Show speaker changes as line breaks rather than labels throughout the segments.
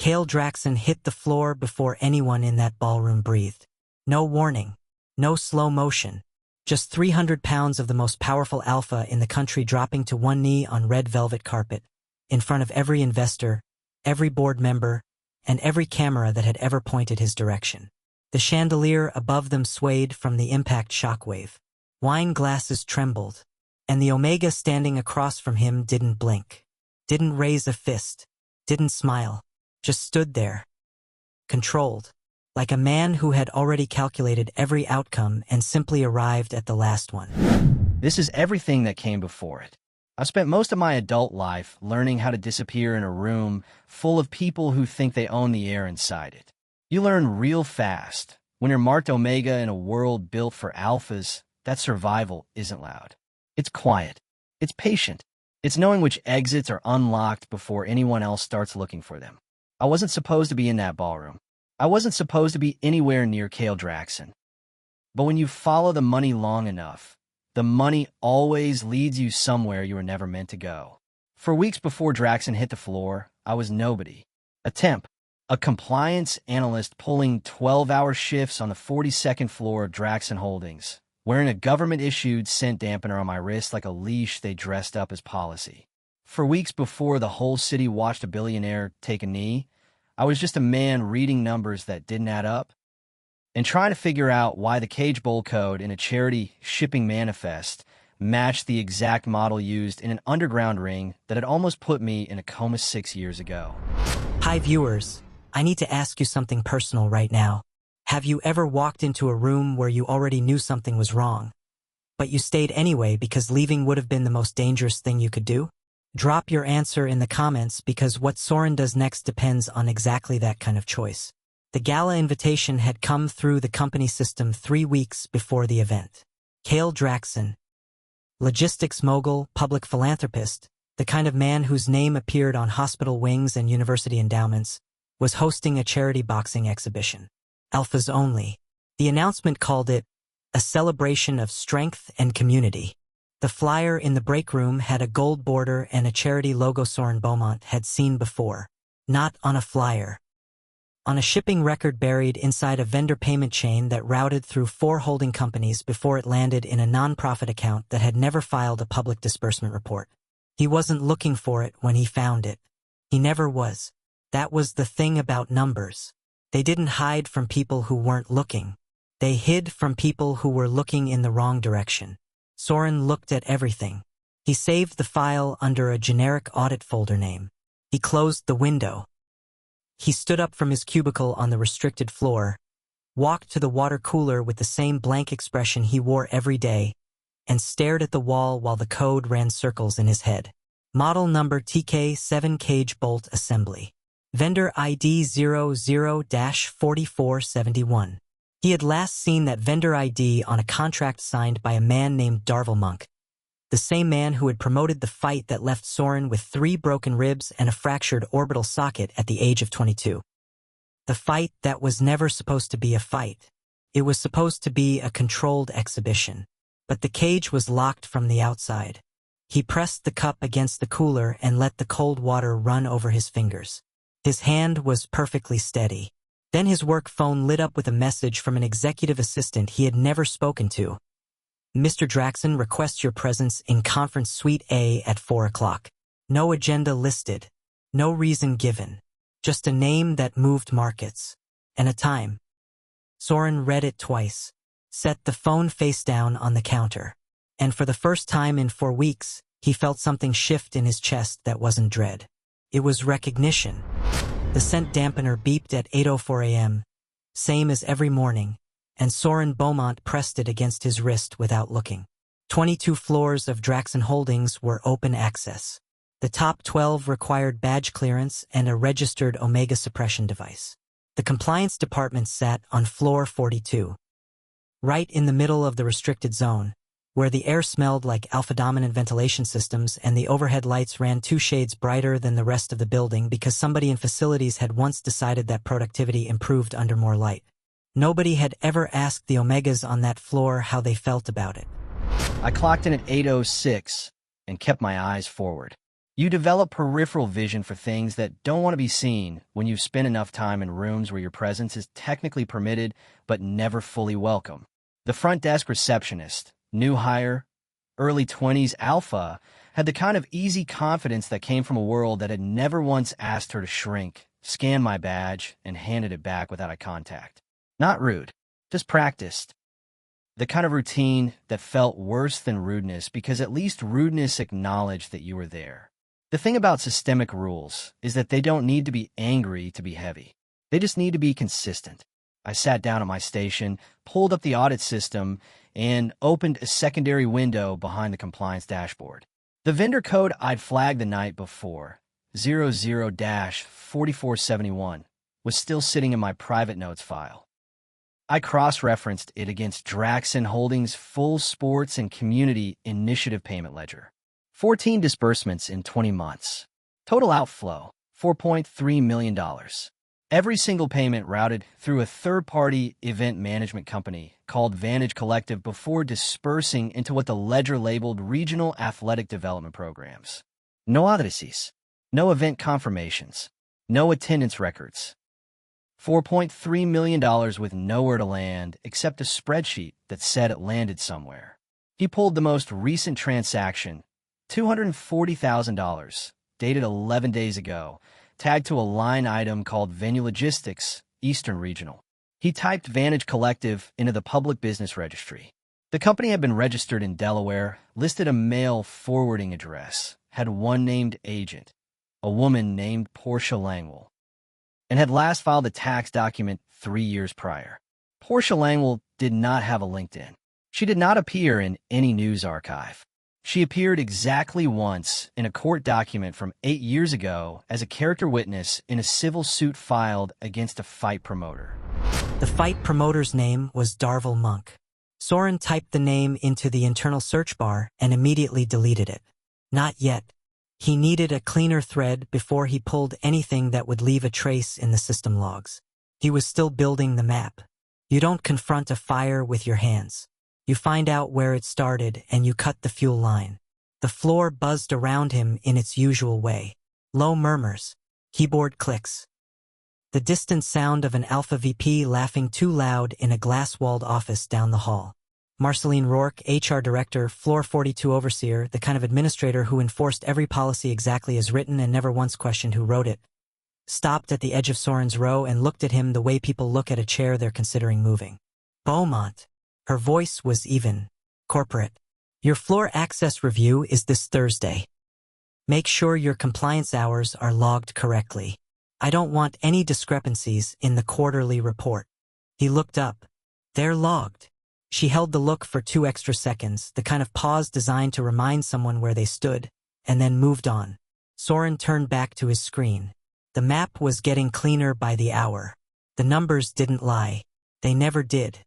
Kael Draxon hit the floor before anyone in that ballroom breathed. No warning, no slow motion, just 300 pounds of the most powerful alpha in the country dropping to one knee on red velvet carpet, in front of every investor, every board member, and every camera that had ever pointed his direction. The chandelier above them swayed from the impact shockwave. Wine glasses trembled, and the Omega standing across from him didn't blink, didn't raise a fist, didn't smile, just stood there, controlled, like a man who had already calculated every outcome and simply arrived at the last one.
This is everything that came before it. I've spent most of my adult life learning how to disappear in a room full of people who think they own the air inside it. You learn real fast. When you're marked Omega in a world built for alphas, that survival isn't loud. It's quiet. It's patient. It's knowing which exits are unlocked before anyone else starts looking for them. I wasn't supposed to be in that ballroom. I wasn't supposed to be anywhere near Kael Draxon. But when you follow the money long enough, the money always leads you somewhere you were never meant to go. For weeks before Draxon hit the floor, I was nobody. A temp, a compliance analyst pulling 12-hour shifts on the 42nd floor of Draxon Holdings, wearing a government-issued scent dampener on my wrist like a leash they dressed up as policy. For weeks before the whole city watched a billionaire take a knee, I was just a man reading numbers that didn't add up and trying to figure out why the cage bowl code in a charity shipping manifest matched the exact model used in an underground ring that had almost put me in a coma 6 years ago.
Hi viewers, I need to ask you something personal right now. Have you ever walked into a room where you already knew something was wrong, but you stayed anyway because leaving would have been the most dangerous thing you could do? Drop your answer in the comments because what Soren does next depends on exactly that kind of choice. The gala invitation had come through the company system 3 weeks before the event. Kael Draxon, logistics mogul, public philanthropist, the kind of man whose name appeared on hospital wings and university endowments, was hosting a charity boxing exhibition. Alphas only. The announcement called it a celebration of strength and community. The flyer in the break room had a gold border and a charity logo Soren Beaumont had seen before. Not on a flyer. On a shipping record buried inside a vendor payment chain that routed through 4 holding companies before it landed in a non-profit account that had never filed a public disbursement report. He wasn't looking for it when he found it. He never was. That was the thing about numbers. They didn't hide from people who weren't looking. They hid from people who were looking in the wrong direction. Soren looked at everything. He saved the file under a generic audit folder name. He closed the window. He stood up from his cubicle on the restricted floor, walked to the water cooler with the same blank expression he wore every day, and stared at the wall while the code ran circles in his head. Model number TK7 Cage Bolt Assembly. Vendor ID 00-4471. He had last seen that vendor ID on a contract signed by a man named Darvel Monk, the same man who had promoted the fight that left Soren with 3 broken ribs and a fractured orbital socket at the age of 22. The fight that was never supposed to be a fight. It was supposed to be a controlled exhibition. But the cage was locked from the outside. He pressed the cup against the cooler and let the cold water run over his fingers. His hand was perfectly steady. Then his work phone lit up with a message from an executive assistant he had never spoken to. Mr. Draxon requests your presence in Conference Suite A at 4 o'clock. No agenda listed. No reason given. Just a name that moved markets. And a time. Soren read it twice. Set the phone face down on the counter. And for the first time in 4 weeks, he felt something shift in his chest that wasn't dread. It was recognition. The scent dampener beeped at 8:04 a.m., same as every morning, and Soren Beaumont pressed it against his wrist without looking. 22 floors of Draxon Holdings were open access. The top 12 required badge clearance and a registered Omega suppression device. The compliance department sat on floor 42, right in the middle of the restricted zone, where the air smelled like alpha-dominant ventilation systems and the overhead lights ran 2 shades brighter than the rest of the building because somebody in facilities had once decided that productivity improved under more light. Nobody had ever asked the Omegas on that floor how they felt about it.
I clocked in at 8:06 and kept my eyes forward. You develop peripheral vision for things that don't want to be seen when you've spent enough time in rooms where your presence is technically permitted but never fully welcome. The front desk receptionist, new hire, early 20s alpha, had the kind of easy confidence that came from a world that had never once asked her to shrink, scan my badge, and handed it back without eye contact. Not rude, just practiced. The kind of routine that felt worse than rudeness because at least rudeness acknowledged that you were there. The thing about systemic rules is that they don't need to be angry to be heavy. They just need to be consistent. I sat down at my station, pulled up the audit system, and opened a secondary window behind the compliance dashboard. The vendor code I'd flagged the night before, 00-4471, was still sitting in my private notes file. I cross-referenced it against Draxon Holdings' full sports and community initiative payment ledger. 14 disbursements in 20 months. Total outflow, $4.3 million. Every single payment routed through a third-party event management company called Vantage Collective before dispersing into what the ledger labeled Regional Athletic Development Programs. No audits, no event confirmations, no attendance records. $4.3 million with nowhere to land except a spreadsheet that said it landed somewhere. He pulled the most recent transaction, $240,000, dated 11 days ago, tagged to a line item called Venue Logistics, Eastern Regional. He typed Vantage Collective into the public business registry. The company had been registered in Delaware, listed a mail forwarding address, had one named agent, a woman named Portia Langwell, and had last filed a tax document 3 years prior. Portia Langwell did not have a LinkedIn. She did not appear in any news archive. She appeared exactly once in a court document from 8 years ago as a character witness in a civil suit filed against a fight promoter.
The fight promoter's name was Darvel Monk. Soren typed the name into the internal search bar and immediately deleted it. Not yet. He needed a cleaner thread before he pulled anything that would leave a trace in the system logs. He was still building the map. You don't confront a fire with your hands. You find out where it started and you cut the fuel line. The floor buzzed around him in its usual way. Low murmurs. Keyboard clicks. The distant sound of an Alpha VP laughing too loud in a glass-walled office down the hall. Marceline Rourke, HR Director, Floor 42 Overseer, the kind of administrator who enforced every policy exactly as written and never once questioned who wrote it, stopped at the edge of Soren's row and looked at him the way people look at a chair they're considering moving. Beaumont. Her voice was even, corporate. Your floor access review is this Thursday. Make sure your compliance hours are logged correctly. I don't want any discrepancies in the quarterly report. He looked up. They're logged. She held the look for 2 extra seconds, the kind of pause designed to remind someone where they stood, and then moved on. Soren turned back to his screen. The map was getting cleaner by the hour. The numbers didn't lie. They never did.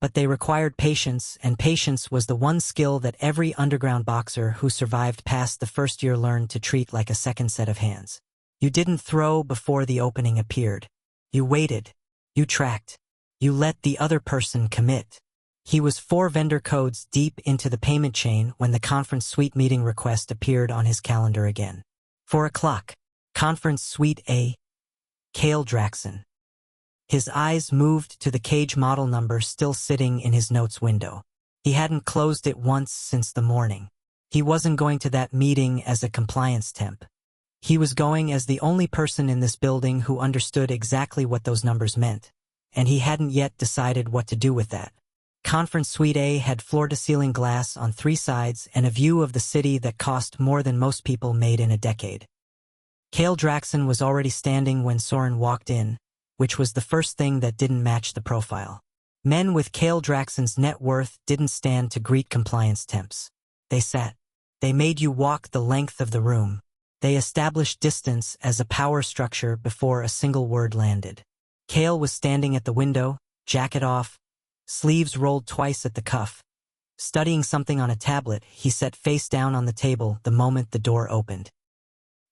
But they required patience, and patience was the one skill that every underground boxer who survived past the first year learned to treat like a second set of hands. You didn't throw before the opening appeared. You waited. You tracked. You let the other person commit. He was 4 vendor codes deep into the payment chain when the conference suite meeting request appeared on his calendar again. 4 o'clock. Conference Suite A. Kael Draxon. His eyes moved to the cage model number still sitting in his notes window. He hadn't closed it once since the morning. He wasn't going to that meeting as a compliance temp. He was going as the only person in this building who understood exactly what those numbers meant, and he hadn't yet decided what to do with that. Conference Suite A had floor-to-ceiling glass on 3 sides and a view of the city that cost more than most people made in a decade. Kael Draxon was already standing when Soren walked in, which was the first thing that didn't match the profile. Men with Kael Draxon's net worth didn't stand to greet compliance temps. They sat. They made you walk the length of the room. They established distance as a power structure before a single word landed. Kael was standing at the window, jacket off, sleeves rolled twice at the cuff. Studying something on a tablet, he sat face down on the table the moment the door opened.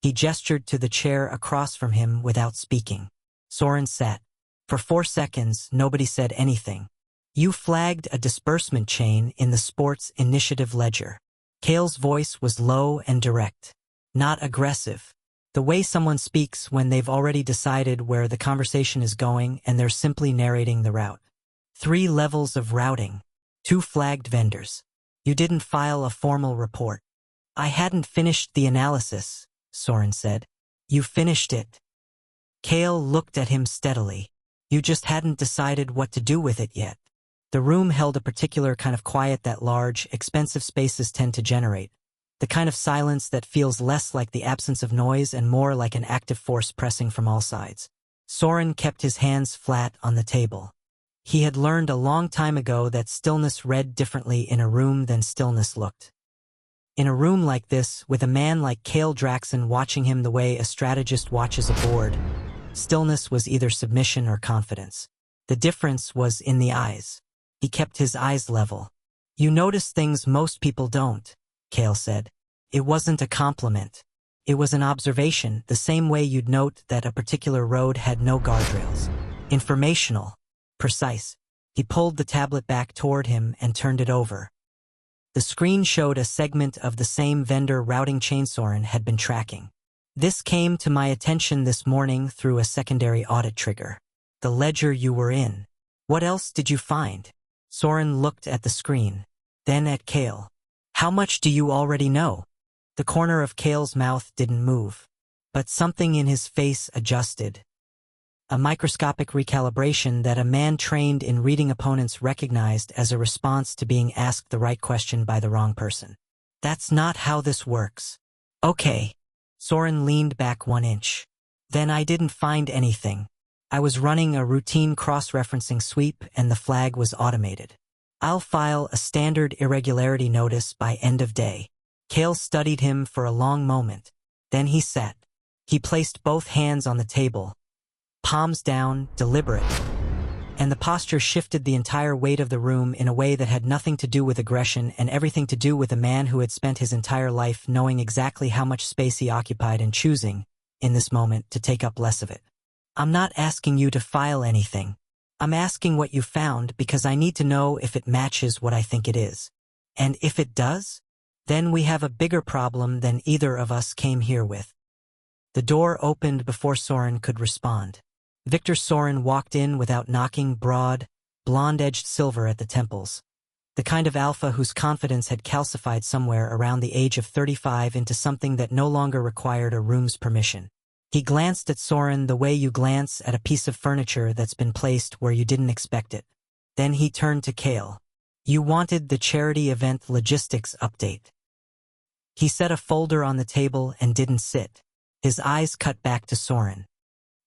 He gestured to the chair across from him without speaking. Soren sat. For 4 seconds, nobody said anything. You flagged a disbursement chain in the sports initiative ledger. Kael's voice was low and direct. not aggressive. The way someone speaks when they've already decided where the conversation is going and they're simply narrating the route. 3 levels of routing. 2 flagged vendors. You didn't file a formal report. I hadn't finished the analysis, Soren said. You finished it. Kael looked at him steadily. You just hadn't decided what to do with it yet. The room held a particular kind of quiet that large, expensive spaces tend to generate. The kind of silence that feels less like the absence of noise and more like an active force pressing from all sides. Soren kept his hands flat on the table. He had learned a long time ago that stillness read differently in a room than stillness looked. In a room like this, with a man like Kael Draxon watching him the way a strategist watches a board, stillness was either submission or confidence. The difference was in the eyes. He kept his eyes level. You notice things most people don't, Kael said. It wasn't a compliment. It was an observation, the same way you'd note that a particular road had no guardrails. Informational. Precise. He pulled the tablet back toward him and turned it over. The screen showed a segment of the same vendor routing chain Soren had been tracking. This came to my attention this morning through a secondary audit trigger. The ledger you were in. What else did you find? Soren looked at the screen, then at Kael. How much do you already know? The corner of Kael's mouth didn't move, but something in his face adjusted. A microscopic recalibration that a man trained in reading opponents recognized as a response to being asked the right question by the wrong person. That's not how this works. Okay. Soren leaned back 1 inch. Then I didn't find anything. I was running a routine cross-referencing sweep and the flag was automated. I'll file a standard irregularity notice by end of day. Kael studied him for a long moment. Then he sat. He placed both hands on the table, palms down, deliberate. And the posture shifted the entire weight of the room in a way that had nothing to do with aggression and everything to do with a man who had spent his entire life knowing exactly how much space he occupied and choosing, in this moment, to take up less of it. I'm not asking you to file anything. I'm asking what you found because I need to know if it matches what I think it is. And if it does, then we have a bigger problem than either of us came here with. The door opened before Soren could respond. Viktor Soryn walked in without knocking, broad, blonde-edged silver at the temples. The kind of alpha whose confidence had calcified somewhere around the age of 35 into something that no longer required a room's permission. He glanced at Soren the way you glance at a piece of furniture that's been placed where you didn't expect it. Then he turned to Kael. You wanted the charity event logistics update. He set a folder on the table and didn't sit. His eyes cut back to Soren.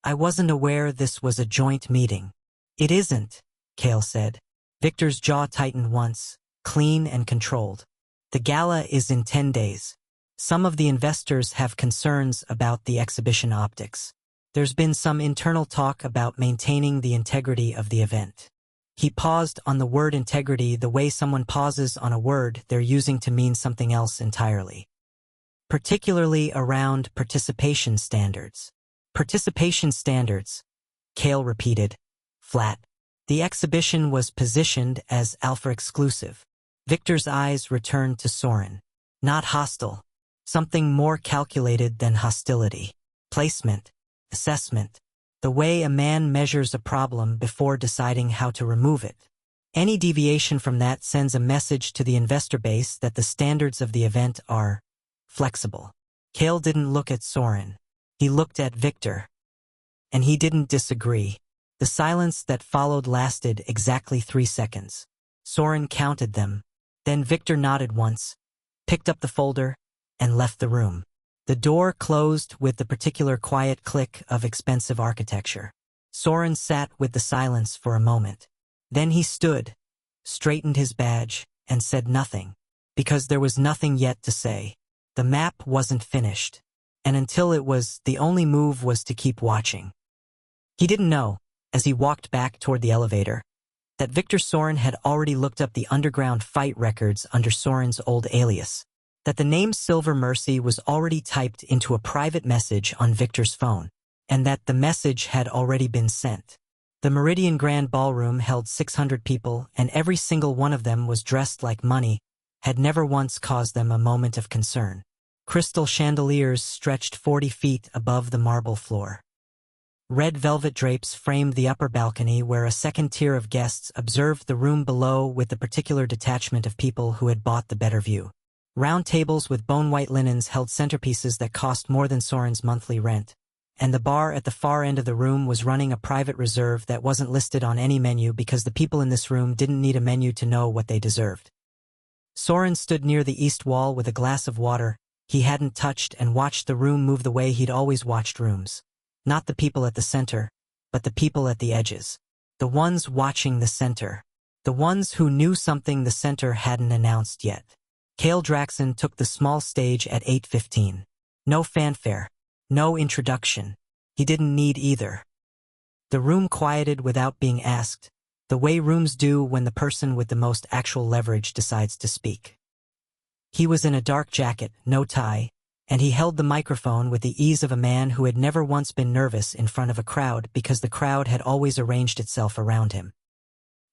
I wasn't aware this was a joint meeting. It isn't, Kael said. Viktor's jaw tightened once, clean and controlled. The gala is in 10 days. Some of the investors have concerns about the exhibition optics. There's been some internal talk about maintaining the integrity of the event. He paused on the word integrity the way someone pauses on a word they're using to mean something else entirely. Particularly around participation standards. Participation standards, Kael repeated, flat. The exhibition was positioned as alpha exclusive. Viktor's eyes returned to Soren. Not hostile. Something more calculated than hostility. Placement. Assessment. The way a man measures a problem before deciding how to remove it. Any deviation from that sends a message to the investor base that the standards of the event are flexible. Kael didn't look at Soren. He looked at Viktor. And he didn't disagree. The silence that followed lasted exactly 3 seconds. Soren counted them. Then Viktor nodded once, picked up the folder, and left the room. The door closed with the particular quiet click of expensive architecture. Soren sat with the silence for a moment. Then he stood, straightened his badge, and said nothing. Because there was nothing yet to say. The map wasn't finished. And until it was, the only move was to keep watching. He didn't know, as he walked back toward the elevator, that Viktor Soryn had already looked up the underground fight records under Soren's old alias. That the name Silver Mercy was already typed into a private message on Viktor's phone, and that the message had already been sent. The Meridian Grand Ballroom held 600 people, and every single one of them was dressed like money, had never once caused them a moment of concern. Crystal chandeliers stretched 40 feet above the marble floor. Red velvet drapes framed the upper balcony where a second tier of guests observed the room below with the particular detachment of people who had bought the better view. Round tables with bone-white linens held centerpieces that cost more than Soren's monthly rent, and the bar at the far end of the room was running a private reserve that wasn't listed on any menu because the people in this room didn't need a menu to know what they deserved. Soren stood near the east wall with a glass of water he hadn't touched and watched the room move the way he'd always watched rooms. Not the people at the center, but the people at the edges. The ones watching the center. The ones who knew something the center hadn't announced yet. Kael Draxon took the small stage at 8:15. No fanfare. No introduction. He didn't need either. The room quieted without being asked, the way rooms do when the person with the most actual leverage decides to speak. He was in a dark jacket, no tie, and he held the microphone with the ease of a man who had never once been nervous in front of a crowd because the crowd had always arranged itself around him.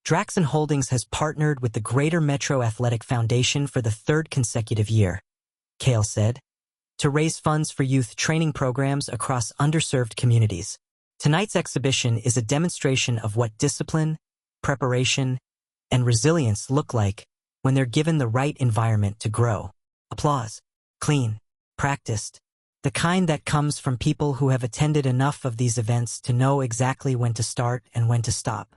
Draxon Holdings has partnered with the Greater Metro Athletic Foundation for the third consecutive year, Kael said, to raise funds for youth training programs across underserved communities. Tonight's exhibition is a demonstration of what discipline, preparation, and resilience look like when they're given the right environment to grow. Applause. Clean. Practiced. The kind that comes from people who have attended enough of these events to know exactly when to start and when to stop.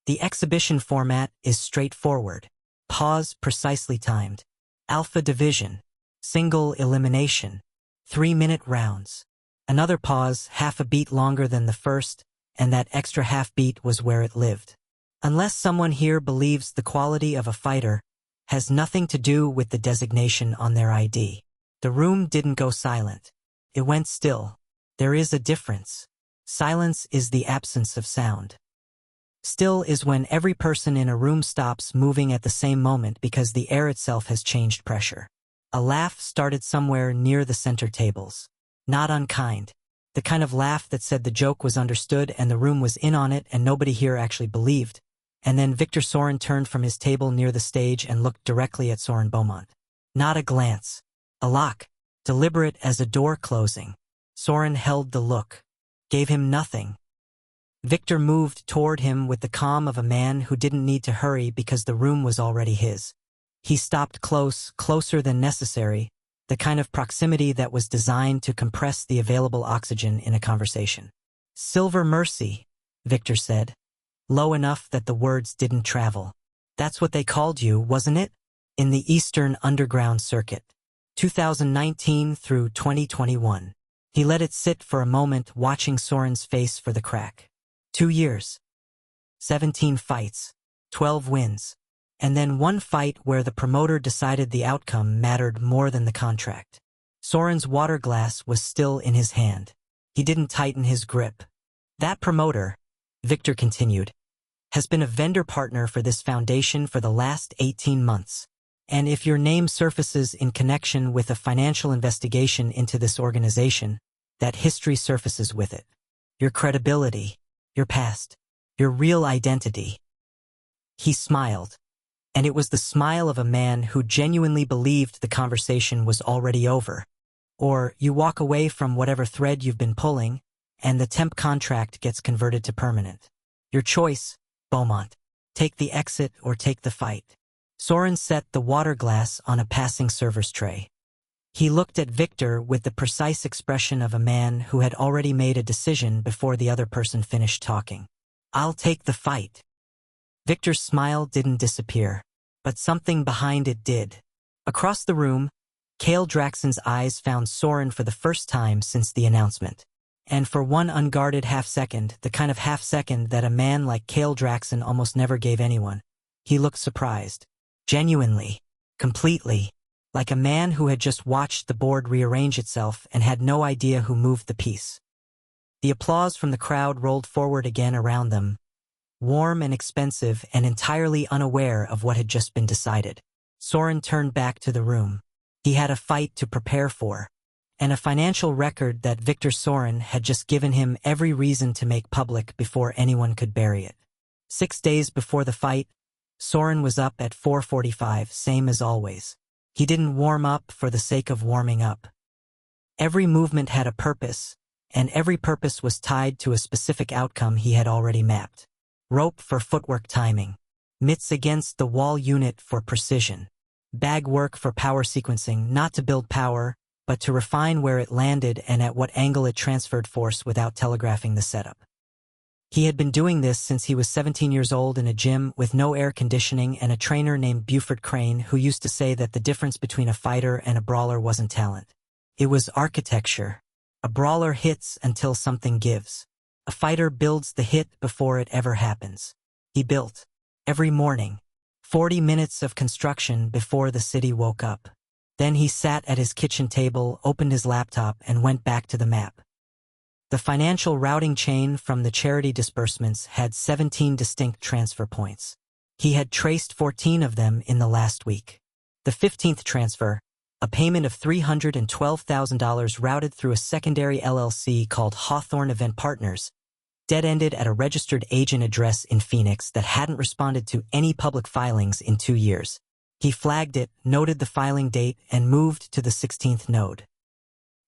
The exhibition format is straightforward. Pause precisely timed. Alpha division. Single elimination. 3-minute rounds. Another pause half a beat longer than the first, and that extra half beat was where it lived. Unless someone here believes the quality of a fighter has nothing to do with the designation on their ID. The room didn't go silent. It went still. There is a difference. Silence is the absence of sound. Still is when every person in a room stops moving at the same moment because the air itself has changed pressure. A laugh started somewhere near the center tables. Not unkind. The kind of laugh that said the joke was understood and the room was in on it and nobody here actually believed. And then Viktor Soryn turned from his table near the stage and looked directly at Soren Beaumont. Not a glance. A lock. Deliberate as a door closing. Soren held the look. Gave him nothing. Viktor moved toward him with the calm of a man who didn't need to hurry because the room was already his. He stopped close, closer than necessary, the kind of proximity that was designed to compress the available oxygen in a conversation. Silver mercy, Viktor said. Low enough that the words didn't travel. That's what they called you, wasn't it? In the Eastern Underground Circuit. 2019 through 2021. He let it sit for a moment, watching Soren's face for the crack. 2 years. 17 fights. 12 wins. And then one fight where the promoter decided the outcome mattered more than the contract. Soren's water glass was still in his hand. He didn't tighten his grip. That promoter, Viktor continued, has been a vendor partner for this foundation for the last 18 months. And if your name surfaces in connection with a financial investigation into this organization, that history surfaces with it. Your credibility, your past, your real identity. He smiled, and it was the smile of a man who genuinely believed the conversation was already over. Or you walk away from whatever thread you've been pulling, and the temp contract gets converted to permanent. Your choice, Beaumont. Take the exit or take the fight. Soren set the water glass on a passing server's tray. He looked at Viktor with the precise expression of a man who had already made a decision before the other person finished talking. I'll take the fight. Viktor's smile didn't disappear, but something behind it did. Across the room, Kael Draxon's eyes found Soren for the first time since the announcement. And for one unguarded half-second, the kind of half-second that a man like Kael Draxon almost never gave anyone, he looked surprised. Genuinely. Completely. Like a man who had just watched the board rearrange itself and had no idea who moved the piece. The applause from the crowd rolled forward again around them, warm and expensive and entirely unaware of what had just been decided. Soren turned back to the room. He had a fight to prepare for, and a financial record that Viktor Soryn had just given him every reason to make public before anyone could bury it. 6 days before the fight, Soren was up at 4:45, same as always. He didn't warm up for the sake of warming up. Every movement had a purpose, and every purpose was tied to a specific outcome he had already mapped. Rope for footwork timing. Mitts against the wall unit for precision. Bag work for power sequencing, not to build power, but to refine where it landed and at what angle it transferred force without telegraphing the setup. He had been doing this since he was 17 years old in a gym with no air conditioning and a trainer named Buford Crane who used to say that the difference between a fighter and a brawler wasn't talent. It was architecture. A brawler hits until something gives. A fighter builds the hit before it ever happens. He built. Every morning. 40 minutes of construction before the city woke up. Then he sat at his kitchen table, opened his laptop, and went back to the map. The financial routing chain from the charity disbursements had 17 distinct transfer points. He had traced 14 of them in the last week. The 15th transfer, a payment of $312,000 routed through a secondary LLC called Hawthorne Event Partners, dead-ended at a registered agent address in Phoenix that hadn't responded to any public filings in 2 years. He flagged it, noted the filing date, and moved to the 16th node.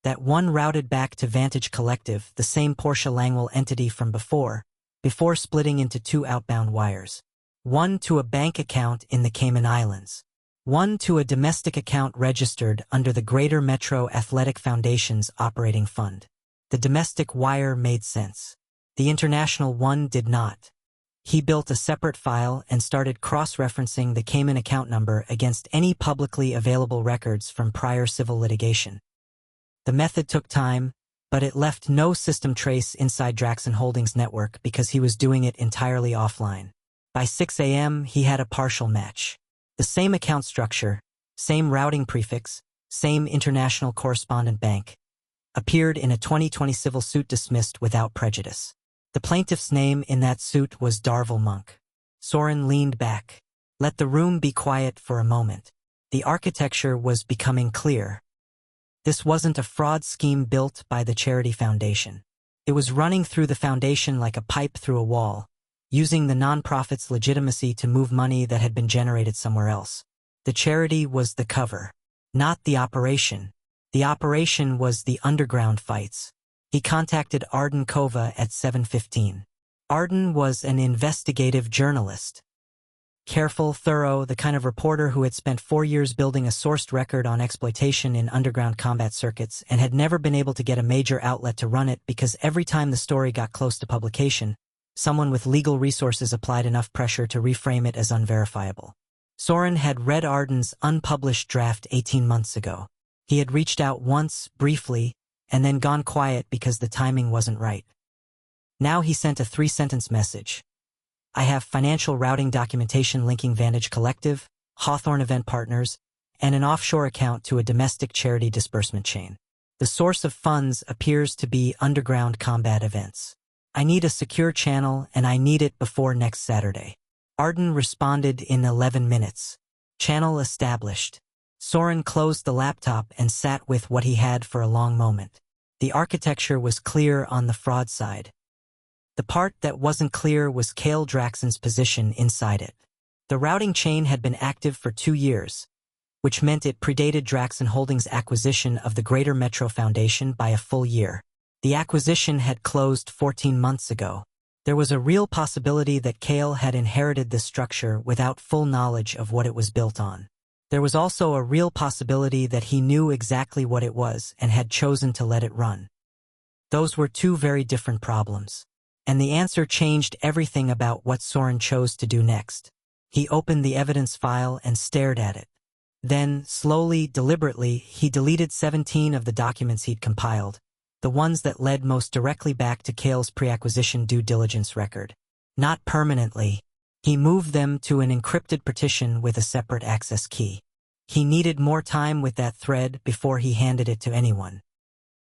That one routed back to Vantage Collective, the same Portia Langwell entity from before splitting into 2 outbound wires. One to a bank account in the Cayman Islands. One to a domestic account registered under the Greater Metro Athletic Foundation's operating fund. The domestic wire made sense. The international one did not. He built a separate file and started cross-referencing the Cayman account number against any publicly available records from prior civil litigation. The method took time, but it left no system trace inside Draxon Holdings' network because he was doing it entirely offline. By 6 a.m., he had a partial match. The same account structure, same routing prefix, same international correspondent bank, appeared in a 2020 civil suit dismissed without prejudice. The plaintiff's name in that suit was Darvel Monk. Soren leaned back. Let the room be quiet for a moment. The architecture was becoming clear. This wasn't a fraud scheme built by the charity foundation. It was running through the foundation like a pipe through a wall, using the nonprofit's legitimacy to move money that had been generated somewhere else. The charity was the cover, not the operation. The operation was the underground fights. He contacted Arden Kova at 7:15. Arden was an investigative journalist. Careful, thorough, the kind of reporter who had spent 4 years building a sourced record on exploitation in underground combat circuits and had never been able to get a major outlet to run it because every time the story got close to publication, someone with legal resources applied enough pressure to reframe it as unverifiable. Soren had read Arden's unpublished draft 18 months ago. He had reached out once, briefly, and then gone quiet because the timing wasn't right. Now he sent a 3-sentence message. I have financial routing documentation linking Vantage Collective, Hawthorne Event Partners, and an offshore account to a domestic charity disbursement chain. The source of funds appears to be underground combat events. I need a secure channel and I need it before next Saturday. Arden responded in 11 minutes. Channel established. Soren closed the laptop and sat with what he had for a long moment. The architecture was clear on the fraud side. The part that wasn't clear was Kael Draxon's position inside it. The routing chain had been active for 2 years, which meant it predated Draxon Holdings' acquisition of the Greater Metro Foundation by a full year. The acquisition had closed 14 months ago. There was a real possibility that Kael had inherited this structure without full knowledge of what it was built on. There was also a real possibility that he knew exactly what it was and had chosen to let it run. Those were 2 very different problems. And the answer changed everything about what Soren chose to do next. He opened the evidence file and stared at it. Then, slowly, deliberately, he deleted 17 of the documents he'd compiled, the ones that led most directly back to Kael's pre-acquisition due diligence record. Not permanently. He moved them to an encrypted partition with a separate access key. He needed more time with that thread before he handed it to anyone.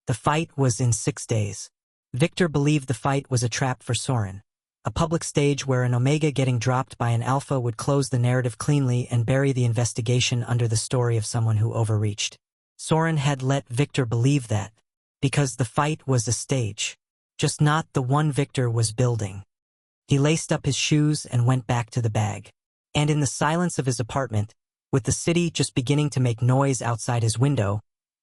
The fight was in 6 days. Viktor believed the fight was a trap for Soren, a public stage where an Omega getting dropped by an Alpha would close the narrative cleanly and bury the investigation under the story of someone who overreached. Soren had let Viktor believe that, because the fight was a stage, just not the one Viktor was building. He laced up his shoes and went back to the bag. And in the silence of his apartment, With the city just beginning to make noise outside his window,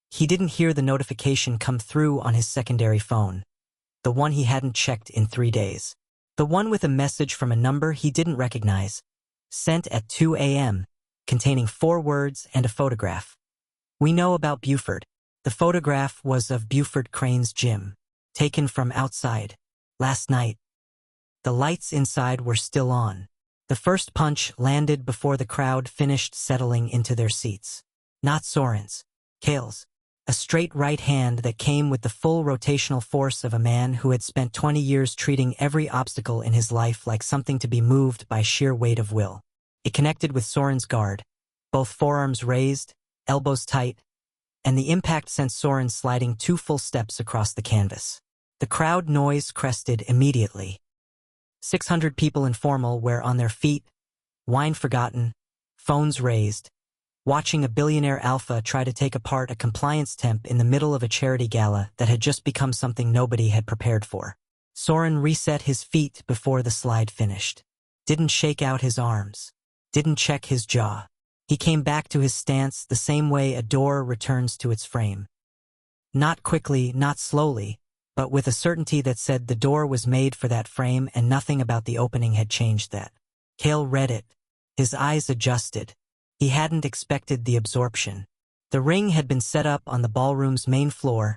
he didn't hear the notification come through on his secondary phone, the one he hadn't checked in 3 days. The one with a message from a number he didn't recognize, sent at 2 a.m., containing 4 words and a photograph. We know about Buford. The photograph was of Buford Crane's gym, taken from outside, last night. The lights inside were still on. The first punch landed before the crowd finished settling into their seats. Not Soren's, Kael's. A straight right hand that came with the full rotational force of a man who had spent 20 years treating every obstacle in his life like something to be moved by sheer weight of will. It connected with Soren's guard, both forearms raised, elbows tight, and the impact sent Soren sliding 2 full steps across the canvas. The crowd noise crested immediately. 600 people in formal were on their feet, wine forgotten, phones raised, watching a billionaire alpha try to take apart a compliance temp in the middle of a charity gala that had just become something nobody had prepared for. Soren reset his feet before the slide finished. Didn't shake out his arms. Didn't check his jaw. He came back to his stance the same way a door returns to its frame. Not quickly, not slowly, but with a certainty that said the door was made for that frame and nothing about the opening had changed that. Kael read it. His eyes adjusted. He hadn't expected the absorption. The ring had been set up on the ballroom's main floor,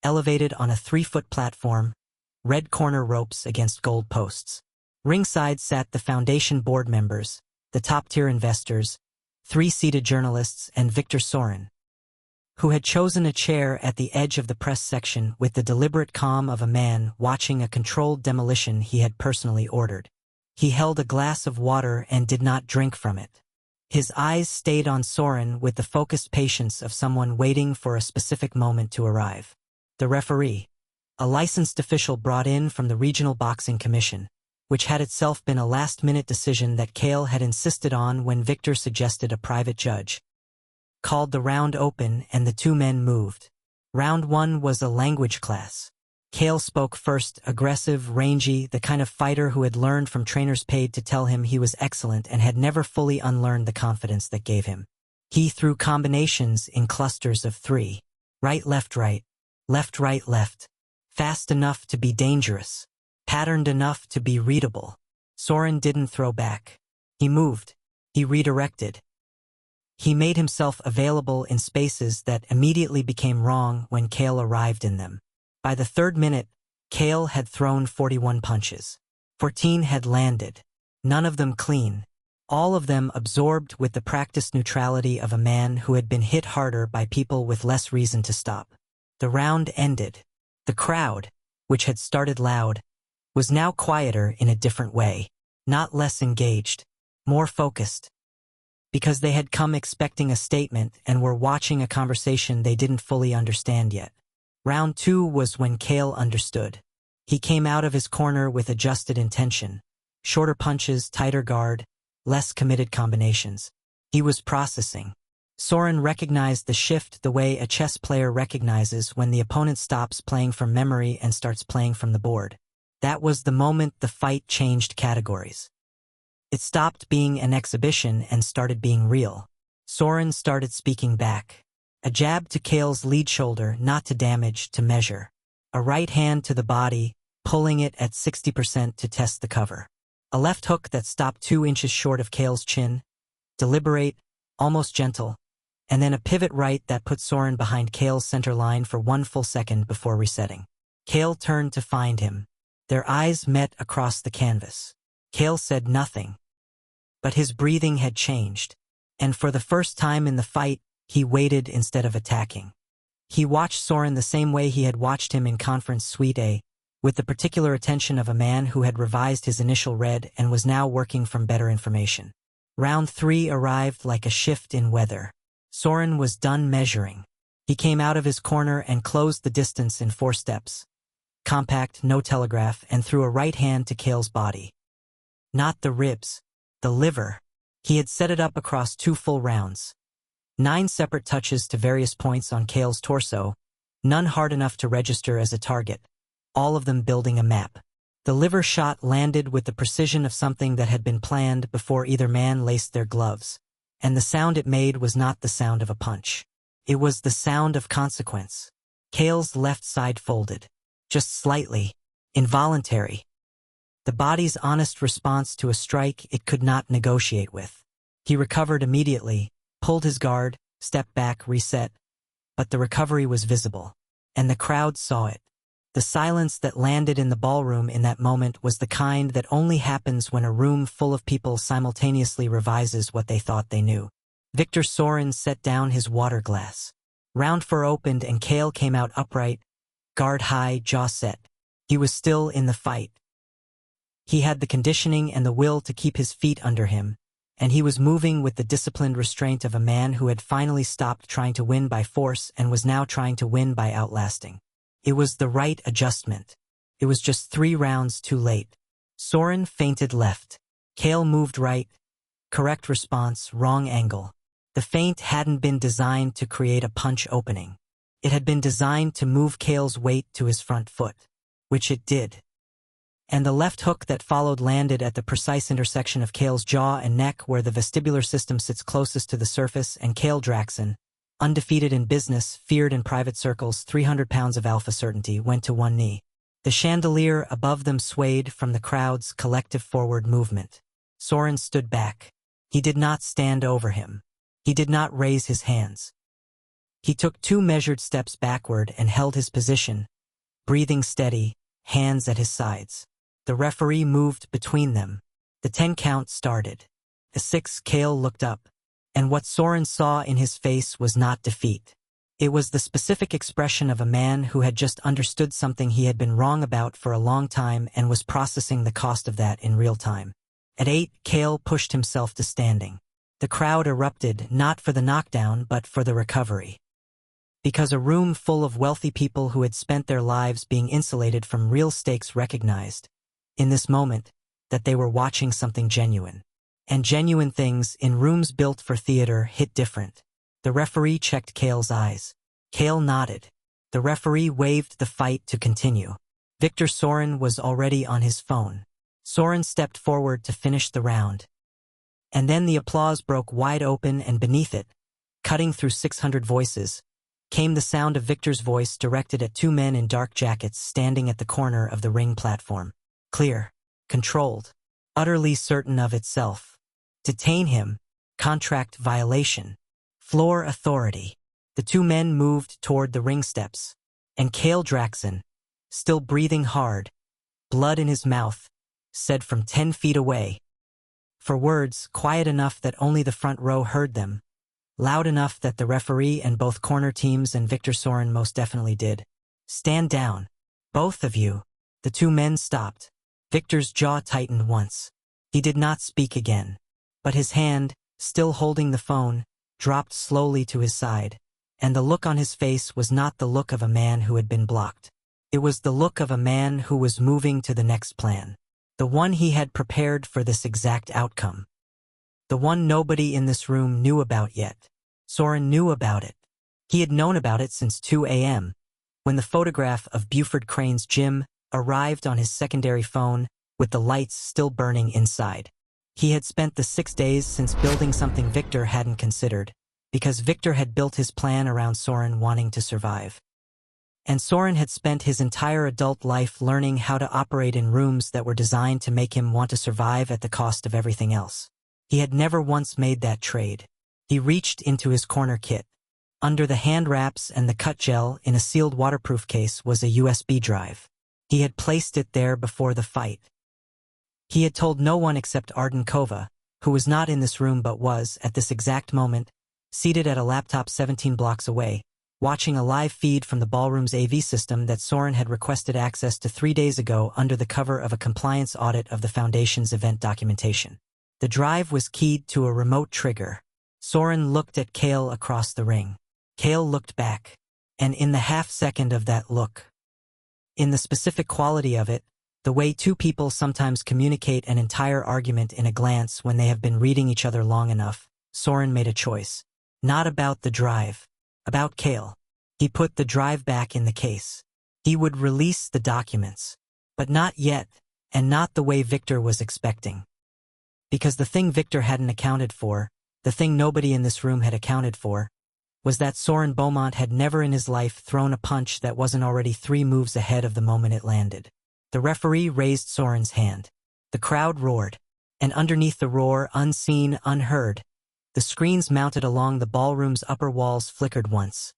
elevated on a 3-foot platform, red corner ropes against gold posts. Ringside sat the foundation board members, the top-tier investors, 3 seated journalists, and Viktor Soryn, who had chosen a chair at the edge of the press section with the deliberate calm of a man watching a controlled demolition he had personally ordered. He held a glass of water and did not drink from it. His eyes stayed on Soren with the focused patience of someone waiting for a specific moment to arrive. The referee, a licensed official brought in from the Regional Boxing Commission, which had itself been a last-minute decision that Kael had insisted on when Viktor suggested a private judge, called the round open and the 2 men moved. Round 1 was a language class. Kael spoke first, aggressive, rangy, the kind of fighter who had learned from trainers paid to tell him he was excellent and had never fully unlearned the confidence that gave him. He threw combinations in clusters of 3. Right, left, left, fast enough to be dangerous, patterned enough to be readable. Soren didn't throw back. He moved. He redirected. He made himself available in spaces that immediately became wrong when Kael arrived in them. By the 3rd minute, Kael had thrown 41 punches. 14 had landed. None of them clean. All of them absorbed with the practiced neutrality of a man who had been hit harder by people with less reason to stop. The round ended. The crowd, which had started loud, was now quieter in a different way. Not less engaged. More focused. Because they had come expecting a statement and were watching a conversation they didn't fully understand yet. Round 2 was when Kael understood. He came out of his corner with adjusted intention. Shorter punches, tighter guard, less committed combinations. He was processing. Soren recognized the shift the way a chess player recognizes when the opponent stops playing from memory and starts playing from the board. That was the moment the fight changed categories. It stopped being an exhibition and started being real. Soren started speaking back. A jab to Kael's lead shoulder, not to damage, to measure. A right hand to the body, pulling it at 60% to test the cover. A left hook that stopped 2 inches short of Kael's chin, deliberate, almost gentle, and then a pivot right that put Soren behind Kael's center line for 1 full second before resetting. Kael turned to find him. Their eyes met across the canvas. Kael said nothing. But his breathing had changed, and for the first time in the fight, he waited instead of attacking. He watched Soren the same way he had watched him in Conference Suite A, with the particular attention of a man who had revised his initial read and was now working from better information. Round 3 arrived like a shift in weather. Soren was done measuring. He came out of his corner and closed the distance in 4 steps. Compact, no telegraph, and threw a right hand to Kael's body. Not the ribs. The liver. He had set it up across 2 full rounds. 9 separate touches to various points on Kael's torso, none hard enough to register as a target, all of them building a map. The liver shot landed with the precision of something that had been planned before either man laced their gloves. And the sound it made was not the sound of a punch. It was the sound of consequence. Kael's left side folded. Just slightly. Involuntary. The body's honest response to a strike it could not negotiate with. He recovered immediately, pulled his guard, stepped back, reset. But the recovery was visible. And the crowd saw it. The silence that landed in the ballroom in that moment was the kind that only happens when a room full of people simultaneously revises what they thought they knew. Viktor Soryn set down his water glass. Round 4 opened and Kael came out upright, guard high, jaw set. He was still in the fight. He had the conditioning and the will to keep his feet under him, and he was moving with the disciplined restraint of a man who had finally stopped trying to win by force and was now trying to win by outlasting. It was the right adjustment. It was just 3 rounds too late. Soren feinted left. Kael moved right. Correct response, wrong angle. The feint hadn't been designed to create a punch opening. It had been designed to move Kael's weight to his front foot, which it did. And the left hook that followed landed at the precise intersection of Kael's jaw and neck where the vestibular system sits closest to the surface, and Kael Draxon, undefeated in business, feared in private circles, 300 pounds of alpha certainty, went to one knee. The chandelier above them swayed from the crowd's collective forward movement. Soren stood back. He did not stand over him. He did not raise his hands. He took 2 measured steps backward and held his position, breathing steady, hands at his sides. The referee moved between them. The 10 count started. The 6, Kael looked up. And what Soren saw in his face was not defeat. It was the specific expression of a man who had just understood something he had been wrong about for a long time and was processing the cost of that in real time. At 8, Kael pushed himself to standing. The crowd erupted, not for the knockdown, but for the recovery. Because a room full of wealthy people who had spent their lives being insulated from real stakes recognized, in this moment, that they were watching something genuine. And genuine things in rooms built for theater hit different. The referee checked Kael's eyes. Kael nodded. The referee waved the fight to continue. Viktor Soryn was already on his phone. Soren stepped forward to finish the round. And then the applause broke wide open, and beneath it, cutting through 600 voices, came the sound of Viktor's voice directed at 2 men in dark jackets standing at the corner of the ring platform. Clear, controlled, utterly certain of itself. Detain him, contract violation, floor authority. The 2 men moved toward the ring steps, and Kael Draxon, still breathing hard, blood in his mouth, said from 10 feet away, for words quiet enough that only the front row heard them, loud enough that the referee and both corner teams and Viktor Soryn most definitely did. Stand down, both of you. The 2 men stopped. Viktor's jaw tightened once. He did not speak again. But his hand, still holding the phone, dropped slowly to his side, and the look on his face was not the look of a man who had been blocked. It was the look of a man who was moving to the next plan, the one he had prepared for this exact outcome, the one nobody in this room knew about yet. Soren knew about it. He had known about it since 2 a.m., when the photograph of Buford Crane's gym arrived on his secondary phone with the lights still burning inside. He had spent the 6 days since building something Viktor hadn't considered, because Viktor had built his plan around Soren wanting to survive. And Soren had spent his entire adult life learning how to operate in rooms that were designed to make him want to survive at the cost of everything else. He had never once made that trade. He reached into his corner kit. Under the hand wraps and the cut gel in a sealed waterproof case was a USB drive. He had placed it there before the fight. He had told no one except Arden Kova, who was not in this room but was, at this exact moment, seated at a laptop 17 blocks away, watching a live feed from the ballroom's AV system that Soren had requested access to 3 days ago under the cover of a compliance audit of the Foundation's event documentation. The drive was keyed to a remote trigger. Soren looked at Kael across the ring. Kael looked back, and in the half-second of that look, in the specific quality of it, the way 2 people sometimes communicate an entire argument in a glance when they have been reading each other long enough, Soren made a choice. Not about the drive. About Kael. He put the drive back in the case. He would release the documents. But not yet, and not the way Viktor was expecting. Because the thing Viktor hadn't accounted for, The thing nobody in this room had accounted for was that Soren Beaumont had never in his life thrown a punch that wasn't already 3 moves ahead of the moment it landed. The referee raised Soren's hand. The crowd roared, and underneath the roar, unseen, unheard, the screens mounted along the ballroom's upper walls flickered once.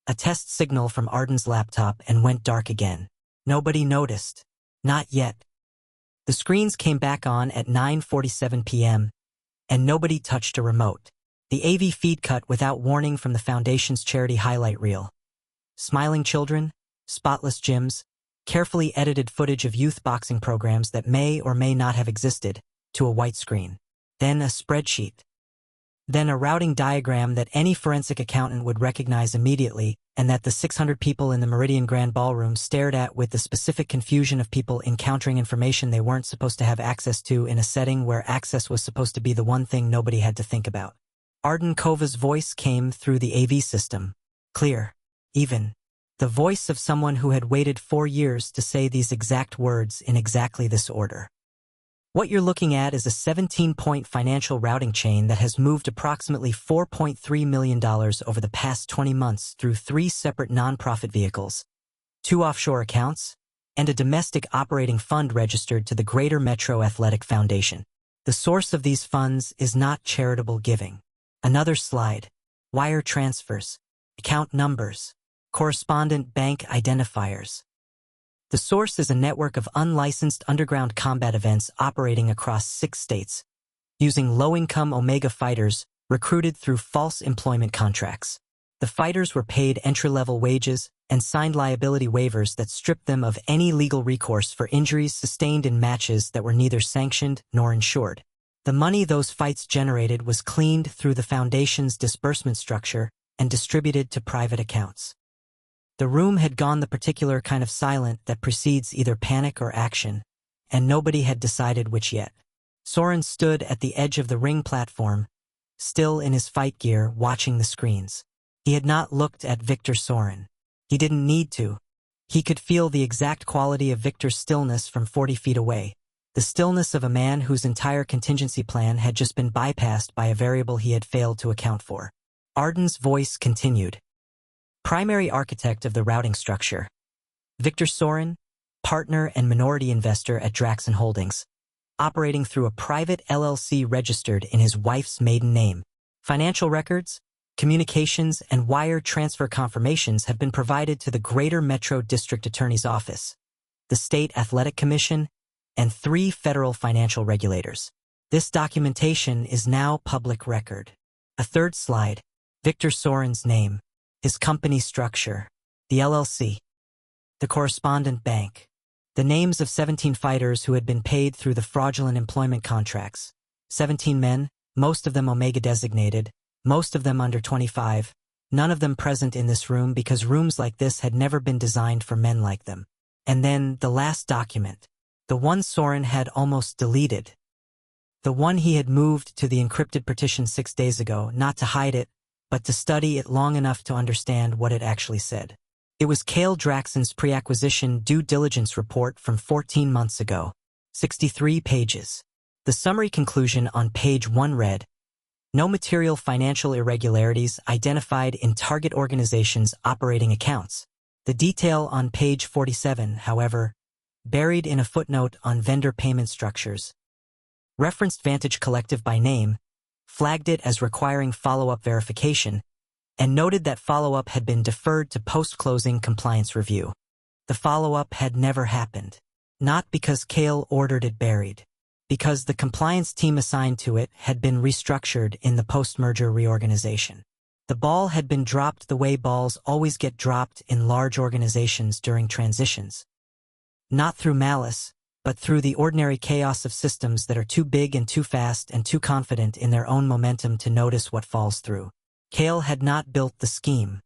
A test signal from Arden's laptop and went dark again. Nobody noticed. Not yet. The screens came back on at 9:47 p.m., and nobody touched a remote. The AV feed cut without warning from the Foundation's charity highlight reel. Smiling children, spotless gyms, carefully edited footage of youth boxing programs that may or may not have existed, to a white screen. Then a spreadsheet. Then a routing diagram that any forensic accountant would recognize immediately, and that the 600 people in the Meridian Grand Ballroom stared at with the specific confusion of people encountering information they weren't supposed to have access to in a setting where access was supposed to be the one thing nobody had to think about. Arden Kova's voice came through the AV system. Clear. Even. The voice of someone who had waited 4 years to say these exact words in exactly this order. What you're looking at is a 17-point financial routing chain that has moved approximately $4.3 million over the past 20 months through 3 separate nonprofit vehicles, 2 offshore accounts, and a domestic operating fund registered to the Greater Metro Athletic Foundation. The source of these funds is not charitable giving. Another slide. Wire transfers. Account numbers. Correspondent bank identifiers. The source is a network of unlicensed underground combat events operating across 6 states, using low-income Omega fighters recruited through false employment contracts. The fighters were paid entry-level wages and signed liability waivers that stripped them of any legal recourse for injuries sustained in matches that were neither sanctioned nor insured. The money those fights generated was cleaned through the Foundation's disbursement structure and distributed to private accounts. The room had gone the particular kind of silent that precedes either panic or action, and nobody had decided which yet. Soren stood at the edge of the ring platform, still in his fight gear, watching the screens. He had not looked at Viktor Soryn. He didn't need to. He could feel the exact quality of Viktor's stillness from 40 feet away. The stillness of a man whose entire contingency plan had just been bypassed by a variable he had failed to account for. Arden's voice continued. Primary architect of the routing structure. Viktor Soryn, partner and minority investor at Draxon Holdings, operating through a private LLC registered in his wife's maiden name. Financial records, communications, and wire transfer confirmations have been provided to the Greater Metro District Attorney's Office, the State Athletic Commission, and 3 federal financial regulators. This documentation is now public record. A third slide. Viktor Soryn's name, his company structure, the LLC, the correspondent bank, the names of 17 fighters who had been paid through the fraudulent employment contracts. 17 men, most of them Omega designated, most of them under 25, none of them present in this room because rooms like this had never been designed for men like them. And then the last document. The one Soren had almost deleted. The one he had moved to the encrypted partition 6 days ago, not to hide it, but to study it long enough to understand what it actually said. It was Kael Draxon's pre-acquisition due diligence report from 14 months ago, 63 pages. The summary conclusion on page 1 read, "No material financial irregularities identified in target organizations' operating accounts." The detail on page 47, however, buried in a footnote on vendor payment structures, referenced Vantage Collective by name, flagged it as requiring follow-up verification, and noted that follow-up had been deferred to post-closing compliance review. The follow-up had never happened. Not because Kael ordered it buried. Because the compliance team assigned to it had been restructured in the post-merger reorganization. The ball had been dropped the way balls always get dropped in large organizations during transitions. Not through malice, but through the ordinary chaos of systems that are too big and too fast and too confident in their own momentum to notice what falls through. Kael had not built the scheme.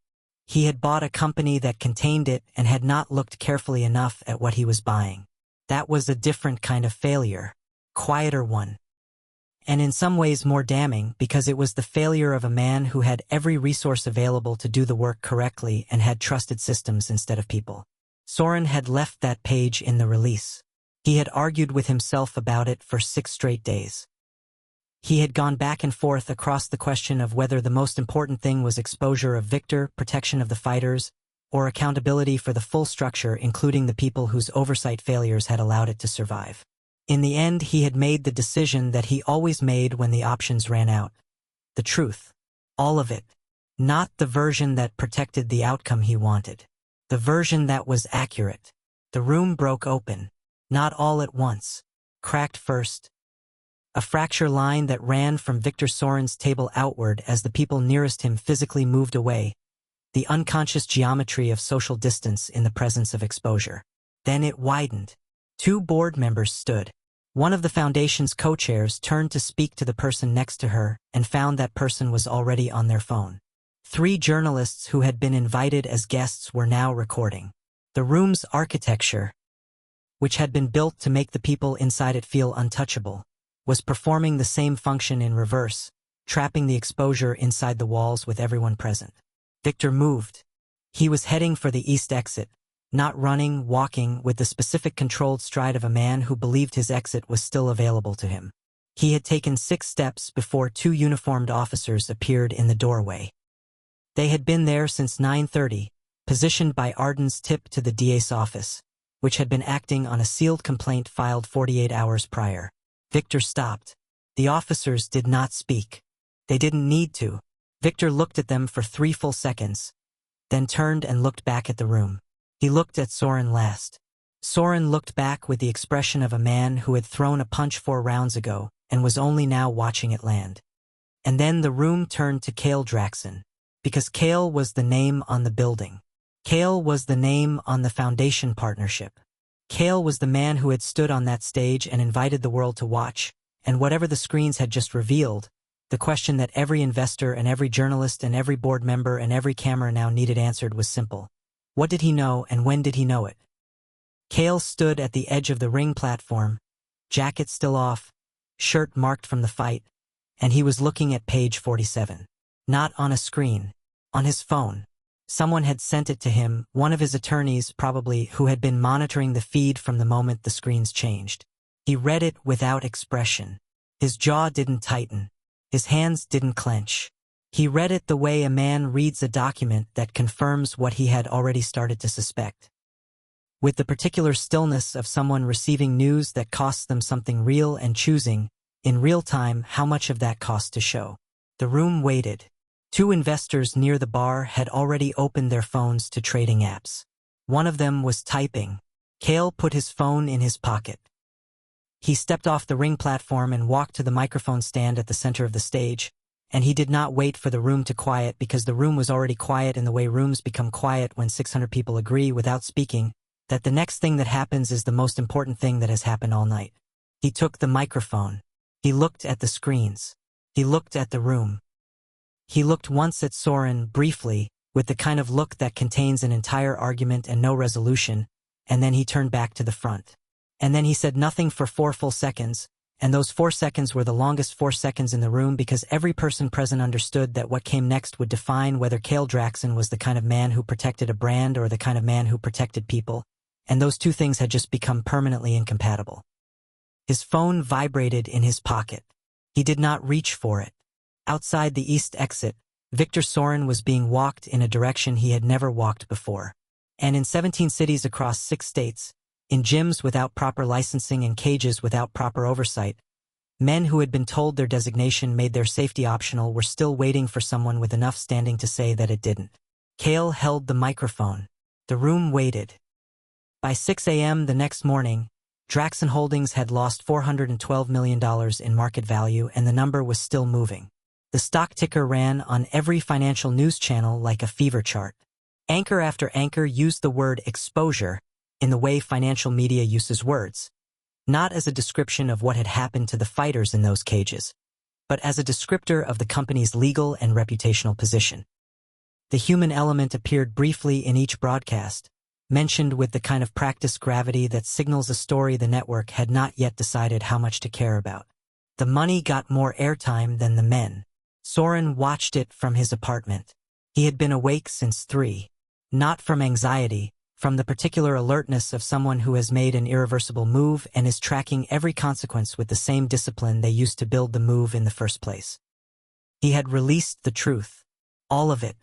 He had bought a company that contained it and had not looked carefully enough at what he was buying. That was a different kind of failure, quieter one. And in some ways more damning because it was the failure of a man who had every resource available to do the work correctly and had trusted systems instead of people. Soren had left that page in the release. He had argued with himself about it for 6 straight days. He had gone back and forth across the question of whether the most important thing was exposure of Viktor, protection of the fighters, or accountability for the full structure, including the people whose oversight failures had allowed it to survive. In the end, he had made the decision that he always made when the options ran out. The truth. All of it. Not the version that protected the outcome he wanted. The version that was accurate. The room broke open. Not all at once. Cracked first. A fracture line that ran from Viktor Soryn's table outward as the people nearest him physically moved away. The unconscious geometry of social distance in the presence of exposure. Then it widened. 2 board members stood. One of the foundation's co-chairs turned to speak to the person next to her and found that person was already on their phone. 3 journalists who had been invited as guests were now recording. The room's architecture, which had been built to make the people inside it feel untouchable, was performing the same function in reverse, trapping the exposure inside the walls with everyone present. Viktor moved. He was heading for the east exit, not running, walking, with the specific controlled stride of a man who believed his exit was still available to him. He had taken 6 steps before 2 uniformed officers appeared in the doorway. They had been there since 9:30, positioned by Arden's tip to the DA's office, which had been acting on a sealed complaint filed 48 hours prior. Viktor stopped. The officers did not speak. They didn't need to. Viktor looked at them for 3 full seconds, then turned and looked back at the room. He looked at Soren last. Soren looked back with the expression of a man who had thrown a punch 4 rounds ago and was only now watching it land. And then the room turned to Kael Draxon, because Kael was the name on the building. Kael was the name on the foundation partnership. Kael was the man who had stood on that stage and invited the world to watch, and whatever the screens had just revealed, the question that every investor and every journalist and every board member and every camera now needed answered was simple. What did he know and when did he know it? Kael stood at the edge of the ring platform, jacket still off, shirt marked from the fight, and he was looking at page 47. Not on a screen. On his phone. Someone had sent it to him, one of his attorneys probably, who had been monitoring the feed from the moment the screens changed. He read it without expression. His jaw didn't tighten. His hands didn't clench. He read it the way a man reads a document that confirms what he had already started to suspect. With the particular stillness of someone receiving news that costs them something real and choosing, in real time, how much of that cost to show. The room waited. 2 investors near the bar had already opened their phones to trading apps. One of them was typing. Kael put his phone in his pocket. He stepped off the ring platform and walked to the microphone stand at the center of the stage, and he did not wait for the room to quiet because the room was already quiet in the way rooms become quiet when 600 people agree without speaking that the next thing that happens is the most important thing that has happened all night. He took the microphone. He looked at the screens. He looked at the room. He looked once at Soren, briefly, with the kind of look that contains an entire argument and no resolution, and then he turned back to the front. And then he said nothing for 4 full seconds, and those 4 seconds were the longest 4 seconds in the room because every person present understood that what came next would define whether Kael Draxon was the kind of man who protected a brand or the kind of man who protected people, and those 2 things had just become permanently incompatible. His phone vibrated in his pocket. He did not reach for it. Outside the east exit, Viktor Soryn was being walked in a direction he had never walked before. And in 17 cities across 6 states, in gyms without proper licensing and cages without proper oversight, men who had been told their designation made their safety optional were still waiting for someone with enough standing to say that it didn't. Kael held the microphone. The room waited. By 6 a.m. the next morning, Draxon Holdings had lost $412 million in market value and the number was still moving. The stock ticker ran on every financial news channel like a fever chart. Anchor after anchor used the word exposure in the way financial media uses words, not as a description of what had happened to the fighters in those cages, but as a descriptor of the company's legal and reputational position. The human element appeared briefly in each broadcast, mentioned with the kind of practiced gravity that signals a story the network had not yet decided how much to care about. The money got more airtime than the men. Soren watched it from his apartment. He had been awake since 3. Not from anxiety, from the particular alertness of someone who has made an irreversible move and is tracking every consequence with the same discipline they used to build the move in the first place. He had released the truth, all of it,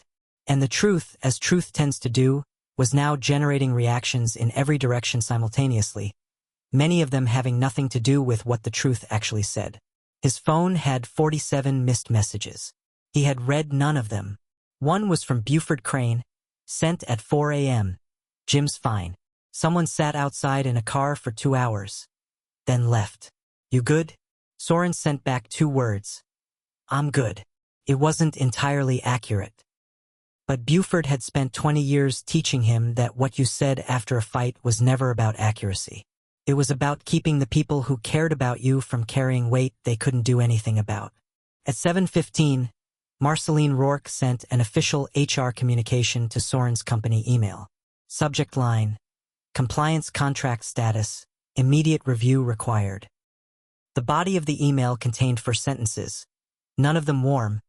and the truth, as truth tends to do, was now generating reactions in every direction simultaneously, many of them having nothing to do with what the truth actually said. His phone had 47 missed messages. He had read none of them. One was from Buford Crane, sent at 4 a.m. "Jim's fine. Someone sat outside in a car for 2 hours. Then left. You good?" Soren sent back 2 words. "I'm good." It wasn't entirely accurate. But Buford had spent 20 years teaching him that what you said after a fight was never about accuracy. It was about keeping the people who cared about you from carrying weight they couldn't do anything about. At 7:15, Marceline Rourke sent an official HR communication to Soren's company email. Subject line: Compliance contract status, immediate review required. The body of the email contained 4 sentences, none of them warm,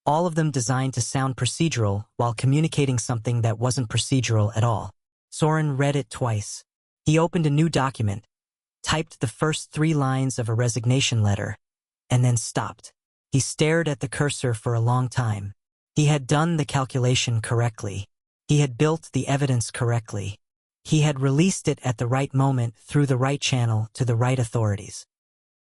all of them designed to sound procedural while communicating something that wasn't procedural at all. Soren read it twice. He opened a new document, typed the first 3 lines of a resignation letter, and then stopped. He stared at the cursor for a long time. He had done the calculation correctly. He had built the evidence correctly. He had released it at the right moment through the right channel to the right authorities.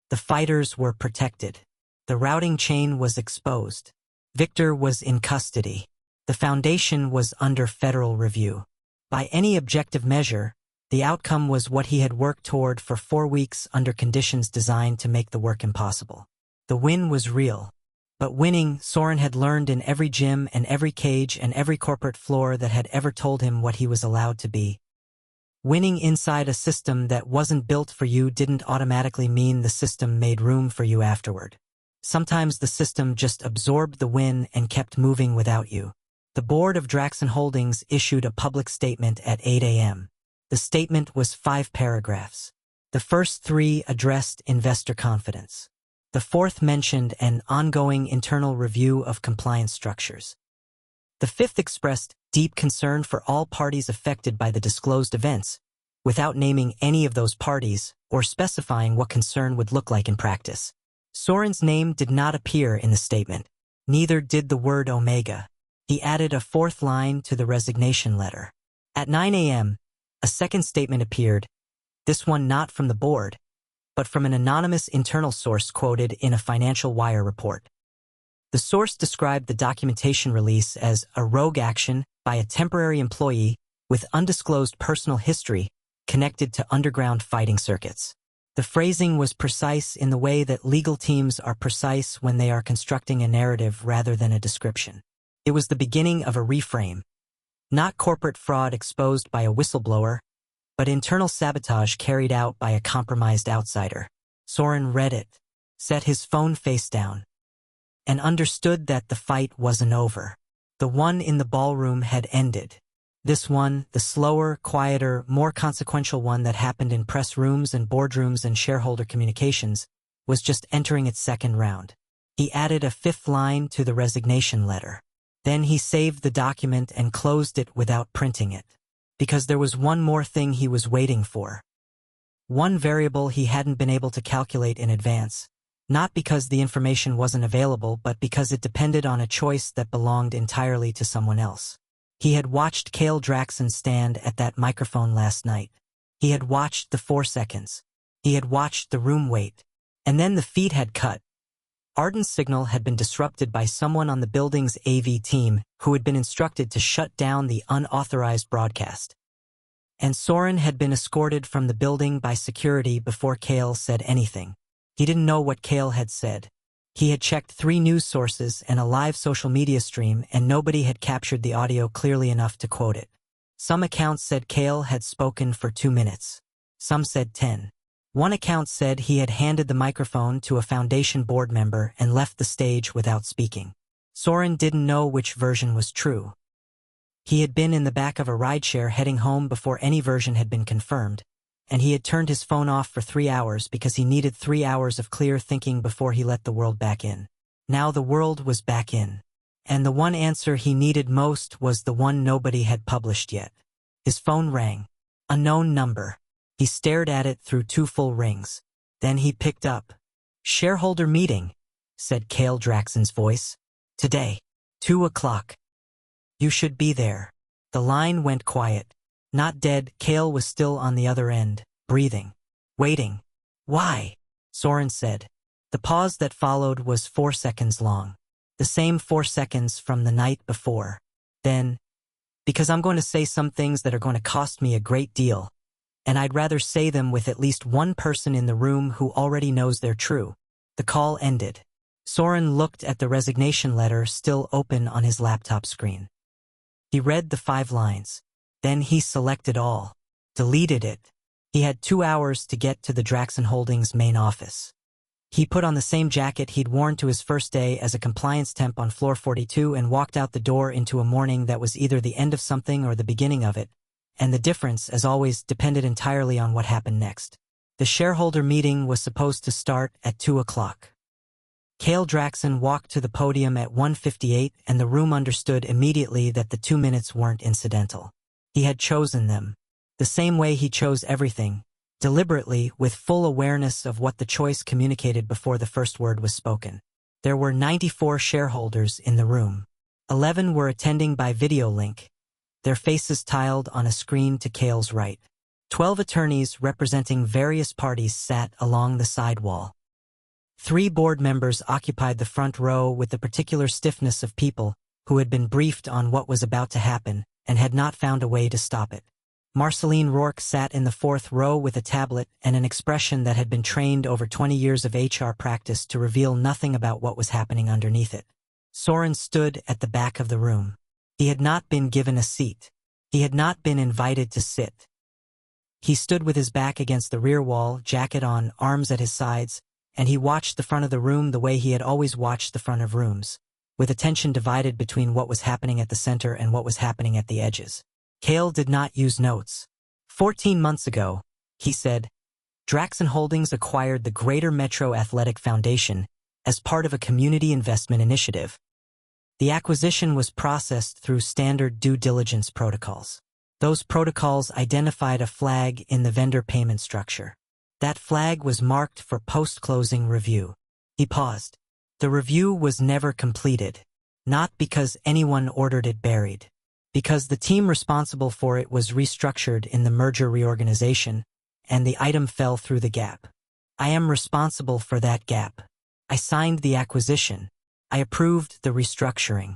The fighters were protected. The routing chain was exposed. Viktor was in custody. The foundation was under federal review. By any objective measure, the outcome was what he had worked toward for 4 weeks under conditions designed to make the work impossible. The win was real. But winning, Soren had learned in every gym and every cage and every corporate floor that had ever told him what he was allowed to be. Winning inside a system that wasn't built for you didn't automatically mean the system made room for you afterward. Sometimes the system just absorbed the win and kept moving without you. The board of Draxon Holdings issued a public statement at 8 a.m. The statement was 5 paragraphs. The first 3 addressed investor confidence. The 4th mentioned an ongoing internal review of compliance structures. The 5th expressed deep concern for all parties affected by the disclosed events, without naming any of those parties or specifying what concern would look like in practice. Soren's name did not appear in the statement. Neither did the word Omega. He added a 4th line to the resignation letter. At 9 a.m., a second statement appeared, this one not from the board, but from an anonymous internal source quoted in a Financial Wire report. The source described the documentation release as a rogue action by a temporary employee with undisclosed personal history connected to underground fighting circuits. The phrasing was precise in the way that legal teams are precise when they are constructing a narrative rather than a description. It was the beginning of a reframe. Not corporate fraud exposed by a whistleblower, but internal sabotage carried out by a compromised outsider. Soren read it, set his phone face down, and understood that the fight wasn't over. The one in the ballroom had ended. This one, the slower, quieter, more consequential one that happened in press rooms and boardrooms and shareholder communications, was just entering its 2nd round. He added a 5th line to the resignation letter. Then he saved the document and closed it without printing it. Because there was one more thing he was waiting for. One variable he hadn't been able to calculate in advance, not because the information wasn't available but because it depended on a choice that belonged entirely to someone else. He had watched Kael Draxon stand at that microphone last night. He had watched the 4 seconds. He had watched the room wait. And then the feed had cut. Arden's signal had been disrupted by someone on the building's AV team who had been instructed to shut down the unauthorized broadcast. And Soren had been escorted from the building by security before Kael said anything. He didn't know what Kael had said. He had checked 3 news sources and a live social media stream, and nobody had captured the audio clearly enough to quote it. Some accounts said Kael had spoken for 2 minutes. Some said 10. One account said he had handed the microphone to a foundation board member and left the stage without speaking. Soren didn't know which version was true. He had been in the back of a rideshare heading home before any version had been confirmed, and he had turned his phone off for 3 hours because he needed 3 hours of clear thinking before he let the world back in. Now the world was back in. And the one answer he needed most was the one nobody had published yet. His phone rang. Unknown number. He stared at it through 2 full rings. Then he picked up. "Shareholder meeting," said Kael Draxon's voice. "Today. 2 o'clock. You should be there." The line went quiet. Not dead, Kael was still on the other end, breathing. Waiting. "Why?" Soren said. The pause that followed was 4 seconds long. The same 4 seconds from the night before. Then, "Because I'm going to say some things that are going to cost me a great deal. And I'd rather say them with at least one person in the room who already knows they're true." The call ended. Soren looked at the resignation letter still open on his laptop screen. He read the 5 lines. Then he selected all. Deleted it. He had 2 hours to get to the Draxon Holdings main office. He put on the same jacket he'd worn to his first day as a compliance temp on floor 42 and walked out the door into a morning that was either the end of something or the beginning of it, and the difference, as always, depended entirely on what happened next. The shareholder meeting was supposed to start at 2 o'clock. Kael Draxon walked to the podium at 1:58, and the room understood immediately that the 2 minutes weren't incidental. He had chosen them. The same way he chose everything, deliberately, with full awareness of what the choice communicated before the first word was spoken. There were 94 shareholders in the room. 11 were attending by video link, their faces tiled on a screen to Kael's right. 12 attorneys representing various parties sat along the side wall. 3 board members occupied the front row with the particular stiffness of people who had been briefed on what was about to happen and had not found a way to stop it. Marceline Rourke sat in the 4th row with a tablet and an expression that had been trained over 20 years of HR practice to reveal nothing about what was happening underneath it. Soren stood at the back of the room. He had not been given a seat. He had not been invited to sit. He stood with his back against the rear wall, jacket on, arms at his sides, and he watched the front of the room the way he had always watched the front of rooms, with attention divided between what was happening at the center and what was happening at the edges. Kael did not use notes. 14 months ago, he said, Draxon Holdings acquired the Greater Metro Athletic Foundation as part of a community investment initiative. The acquisition was processed through standard due diligence protocols. Those protocols identified a flag in the vendor payment structure. That flag was marked for post-closing review. He paused. The review was never completed, not because anyone ordered it buried. Because the team responsible for it was restructured in the merger reorganization, and the item fell through the gap. I am responsible for that gap. I signed the acquisition. I approved the restructuring.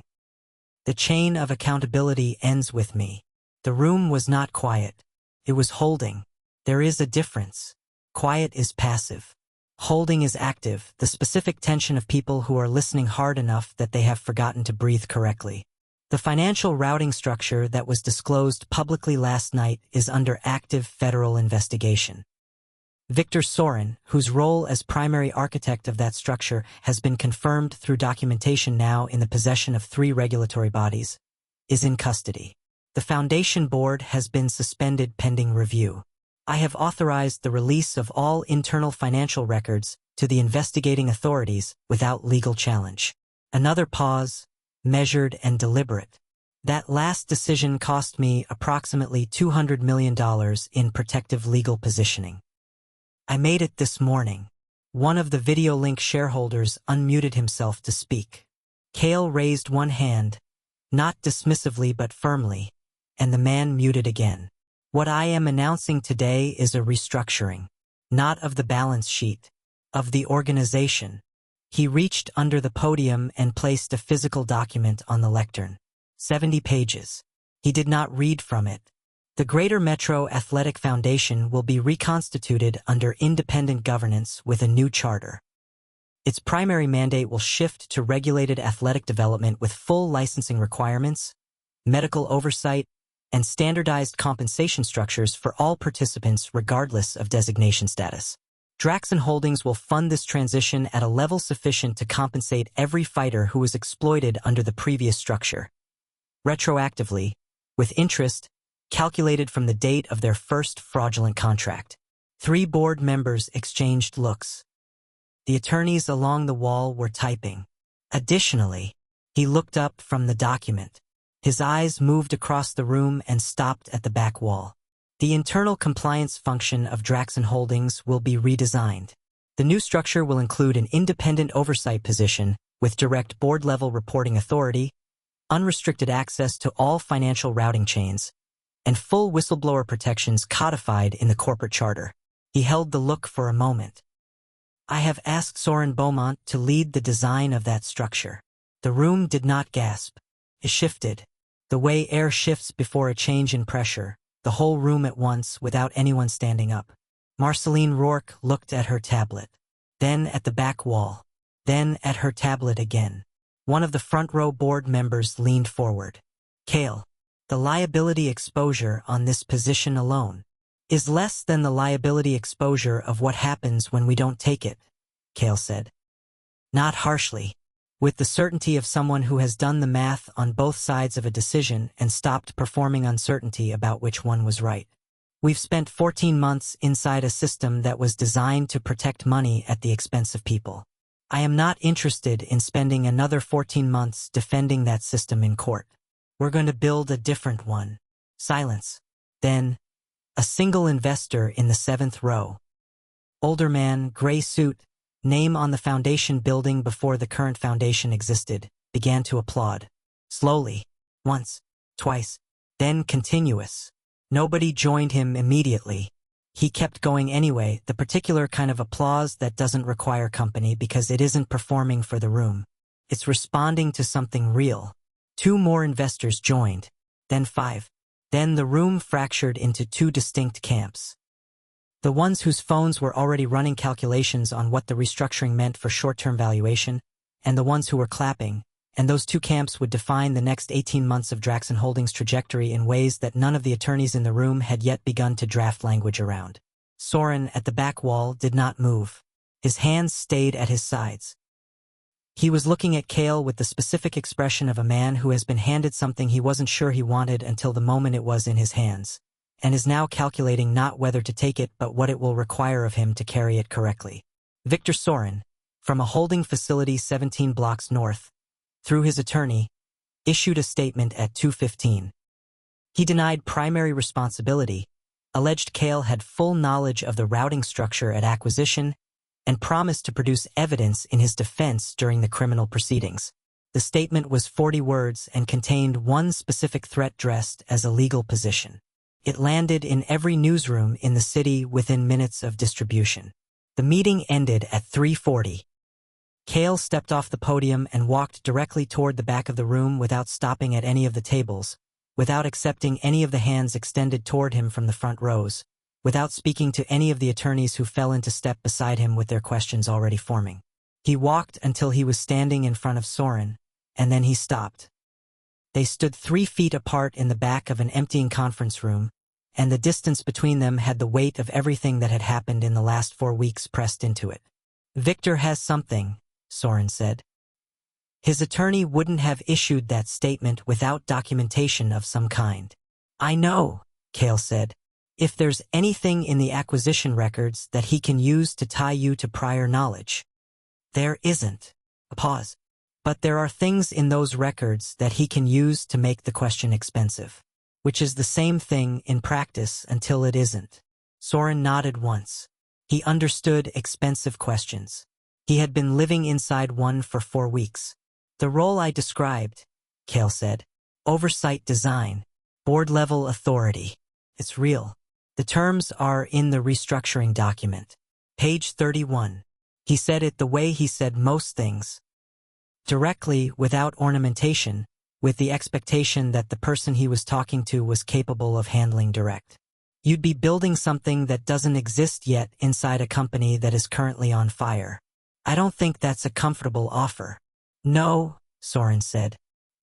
The chain of accountability ends with me. The room was not quiet. It was holding. There is a difference. Quiet is passive. Holding is active, the specific tension of people who are listening hard enough that they have forgotten to breathe correctly. The financial routing structure that was disclosed publicly last night is under active federal investigation. Viktor Soryn, whose role as primary architect of that structure has been confirmed through documentation now in the possession of 3 regulatory bodies, is in custody. The foundation board has been suspended pending review. I have authorized the release of all internal financial records to the investigating authorities without legal challenge. Another pause. Measured and deliberate. That last decision cost me approximately $200 million in protective legal positioning. I made it this morning. One of the video link shareholders unmuted himself to speak. Kael raised one hand, not dismissively but firmly, and the man muted again. What I am announcing today is a restructuring, not of the balance sheet, of the organization. He reached under the podium and placed a physical document on the lectern. 70 pages. He did not read from it. The Greater Metro Athletic Foundation will be reconstituted under independent governance with a new charter. Its primary mandate will shift to regulated athletic development with full licensing requirements, medical oversight, and standardized compensation structures for all participants regardless of designation status. Draxon Holdings will fund this transition at a level sufficient to compensate every fighter who was exploited under the previous structure. Retroactively, with interest, calculated from the date of their first fraudulent contract. 3 board members exchanged looks. The attorneys along the wall were typing. Additionally, he looked up from the document. His eyes moved across the room and stopped at the back wall. The internal compliance function of Draxon Holdings will be redesigned. The new structure will include an independent oversight position with direct board-level reporting authority, unrestricted access to all financial routing chains, and full whistleblower protections codified in the corporate charter. He held the look for a moment. I have asked Soren Beaumont to lead the design of that structure. The room did not gasp. It shifted. The way air shifts before a change in pressure, the whole room at once without anyone standing up. Marceline Rourke looked at her tablet, then at the back wall, then at her tablet again. One of the front row board members leaned forward. Kael, the liability exposure on this position alone is less than the liability exposure of what happens when we don't take it, Kael said. Not harshly, with the certainty of someone who has done the math on both sides of a decision and stopped performing uncertainty about which one was right. We've spent 14 months inside a system that was designed to protect money at the expense of people. I am not interested in spending another 14 months defending that system in court. We're going to build a different one. Silence. Then, a single investor in the 7th row. Older man, gray suit, name on the foundation building before the current foundation existed, began to applaud. Slowly. Once. Twice. Then continuous. Nobody joined him immediately. He kept going anyway, the particular kind of applause that doesn't require company because it isn't performing for the room. It's responding to something real. 2 more investors joined. Then 5. Then the room fractured into 2 distinct camps. The ones whose phones were already running calculations on what the restructuring meant for short-term valuation, and the ones who were clapping, and those 2 camps would define the next 18 months of Draxon Holdings' trajectory in ways that none of the attorneys in the room had yet begun to draft language around. Soren, at the back wall, did not move. His hands stayed at his sides. He was looking at Kael with the specific expression of a man who has been handed something he wasn't sure he wanted until the moment it was in his hands, and is now calculating not whether to take it but what it will require of him to carry it correctly. Viktor Soryn, from a holding facility 17 blocks north, through his attorney, issued a statement at 2:15. He denied primary responsibility, alleged Kael had full knowledge of the routing structure at acquisition, and promised to produce evidence in his defense during the criminal proceedings. The statement was 40 words and contained one specific threat dressed as a legal position. It landed in every newsroom in the city within minutes of distribution. The meeting ended at 3:40. Kael stepped off the podium and walked directly toward the back of the room without stopping at any of the tables, without accepting any of the hands extended toward him from the front rows, without speaking to any of the attorneys who fell into step beside him with their questions already forming. He walked until he was standing in front of Soren, and then he stopped. They stood 3 feet apart in the back of an emptying conference room, and the distance between them had the weight of everything that had happened in the last 4 weeks pressed into it. Viktor has something, Soren said. His attorney wouldn't have issued that statement without documentation of some kind. I know, Kael said. If there's anything in the acquisition records that he can use to tie you to prior knowledge. There isn't. A pause. But there are things in those records that he can use to make the question expensive. Which is the same thing in practice until it isn't. Soren nodded once. He understood expensive questions. He had been living inside one for 4 weeks. The role I described, Kael said. Oversight design. Board-level authority. It's real. The terms are in the restructuring document. Page 31. He said it the way he said most things. Directly, without ornamentation, with the expectation that the person he was talking to was capable of handling direct. You'd be building something that doesn't exist yet inside a company that is currently on fire. I don't think that's a comfortable offer. No, Soren said.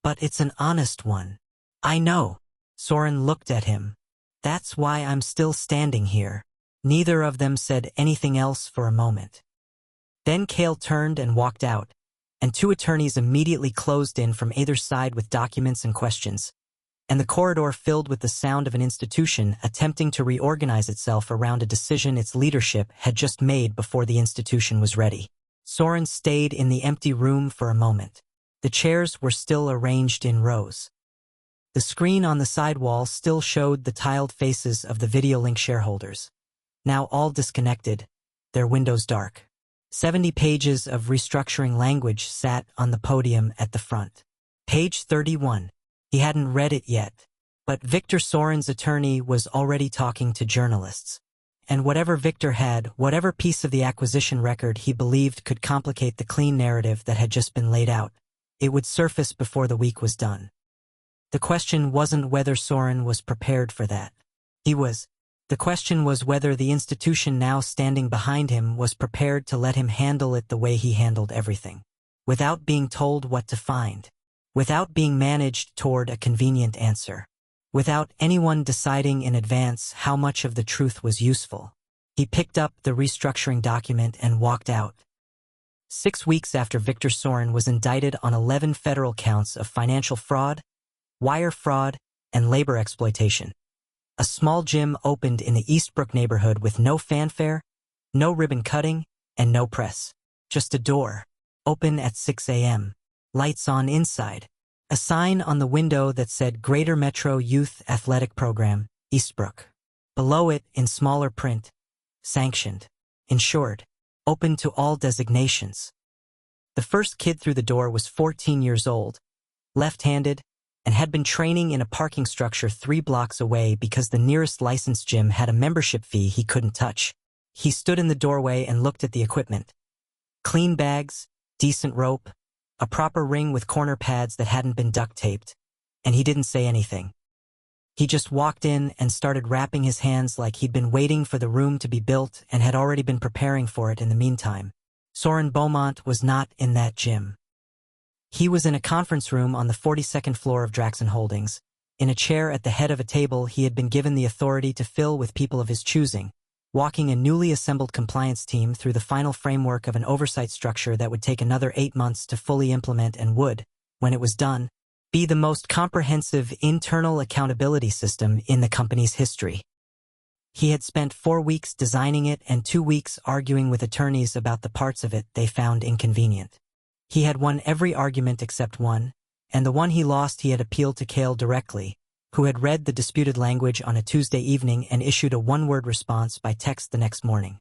But it's an honest one. I know. Soren looked at him. That's why I'm still standing here. Neither of them said anything else for a moment. Then Kael turned and walked out, and 2 attorneys immediately closed in from either side with documents and questions, and the corridor filled with the sound of an institution attempting to reorganize itself around a decision its leadership had just made before the institution was ready. Soren stayed in the empty room for a moment. The chairs were still arranged in rows. The screen on the side wall still showed the tiled faces of the video link shareholders. Now all disconnected, their windows dark. 70 pages of restructuring language sat on the podium at the front. Page 31. He hadn't read it yet, but Viktor Soryn's attorney was already talking to journalists. And whatever Viktor had, whatever piece of the acquisition record he believed could complicate the clean narrative that had just been laid out, it would surface before the week was done. The question wasn't whether Soryn was prepared for that. He was. The question was whether the institution now standing behind him was prepared to let him handle it the way he handled everything, without being told what to find, without being managed toward a convenient answer, without anyone deciding in advance how much of the truth was useful. He picked up the restructuring document and walked out. 6 weeks after Viktor Soryn was indicted on 11 federal counts of financial fraud, wire fraud, and labor exploitation, a small gym opened in the Eastbrook neighborhood with no fanfare, no ribbon cutting, and no press. Just a door, open at 6 a.m., lights on inside, a sign on the window that said Greater Metro Youth Athletic Program, Eastbrook. Below it, in smaller print, sanctioned, insured, open to all designations. The first kid through the door was 14 years old, left-handed, and had been training in a parking structure 3 blocks away because the nearest licensed gym had a membership fee he couldn't touch. He stood in the doorway and looked at the equipment. Clean bags, decent rope, a proper ring with corner pads that hadn't been duct taped, and he didn't say anything. He just walked in and started wrapping his hands like he'd been waiting for the room to be built and had already been preparing for it in the meantime. Soren Beaumont was not in that gym. He was in a conference room on the 42nd floor of Draxon Holdings, in a chair at the head of a table he had been given the authority to fill with people of his choosing, walking a newly assembled compliance team through the final framework of an oversight structure that would take another 8 months to fully implement and would, when it was done, be the most comprehensive internal accountability system in the company's history. He had spent 4 weeks designing it and 2 weeks arguing with attorneys about the parts of it they found inconvenient. He had won every argument except one, and the one he lost he had appealed to Kael directly, who had read the disputed language on a Tuesday evening and issued a one-word response by text the next morning.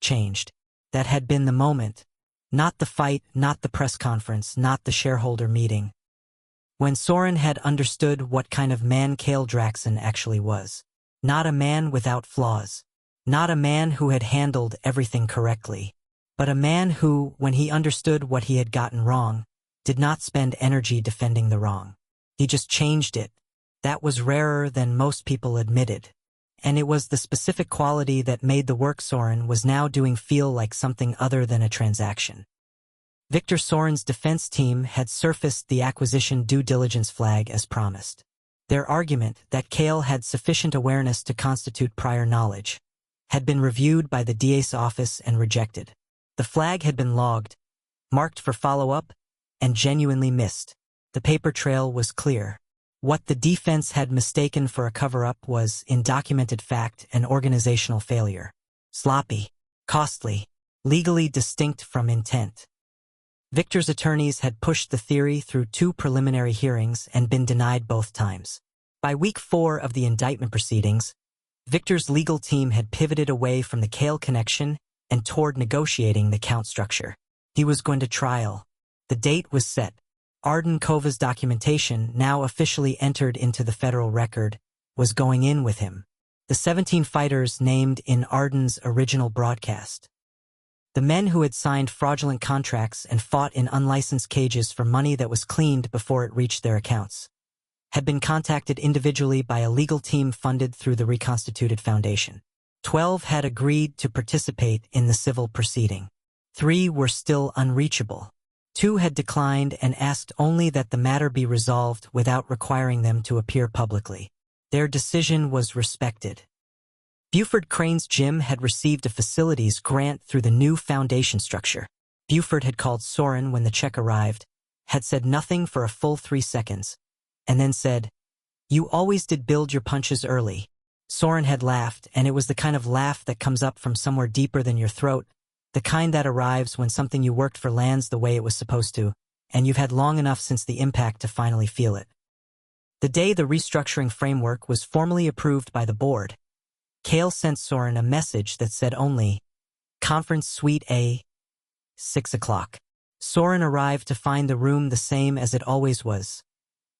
Changed. That had been the moment. Not the fight, not the press conference, not the shareholder meeting. When Soryn had understood what kind of man Kael Draxon actually was. Not a man without flaws. Not a man who had handled everything correctly. But a man who, when he understood what he had gotten wrong, did not spend energy defending the wrong. He just changed it. That was rarer than most people admitted. And it was the specific quality that made the work Soryn was now doing feel like something other than a transaction. Viktor Soryn's defense team had surfaced the acquisition due diligence flag as promised. Their argument that Kael had sufficient awareness to constitute prior knowledge had been reviewed by the DA's office and rejected. The flag had been logged, marked for follow-up, and genuinely missed. The paper trail was clear. What the defense had mistaken for a cover-up was, in documented fact, an organizational failure. Sloppy, costly, legally distinct from intent. Viktor's attorneys had pushed the theory through 2 preliminary hearings and been denied both times. By week 4 of the indictment proceedings, Viktor's legal team had pivoted away from the Kael connection and toward negotiating the count structure. He was going to trial. The date was set. Arden Kova's documentation, now officially entered into the federal record, was going in with him. The 17 fighters named in Arden's original broadcast. The men who had signed fraudulent contracts and fought in unlicensed cages for money that was cleaned before it reached their accounts, had been contacted individually by a legal team funded through the reconstituted foundation. 12 had agreed to participate in the civil proceeding. 3 were still unreachable. 2 had declined and asked only that the matter be resolved without requiring them to appear publicly. Their decision was respected. Buford Crane's gym had received a facilities grant through the new foundation structure. Buford had called Soryn when the check arrived, had said nothing for a full 3 seconds, and then said, "You always did build your punches early." Soryn had laughed, and it was the kind of laugh that comes up from somewhere deeper than your throat, the kind that arrives when something you worked for lands the way it was supposed to, and you've had long enough since the impact to finally feel it. The day the restructuring framework was formally approved by the board, Kael sent Soren a message that said only, "Conference Suite A, 6 o'clock." Soren arrived to find the room the same as it always was.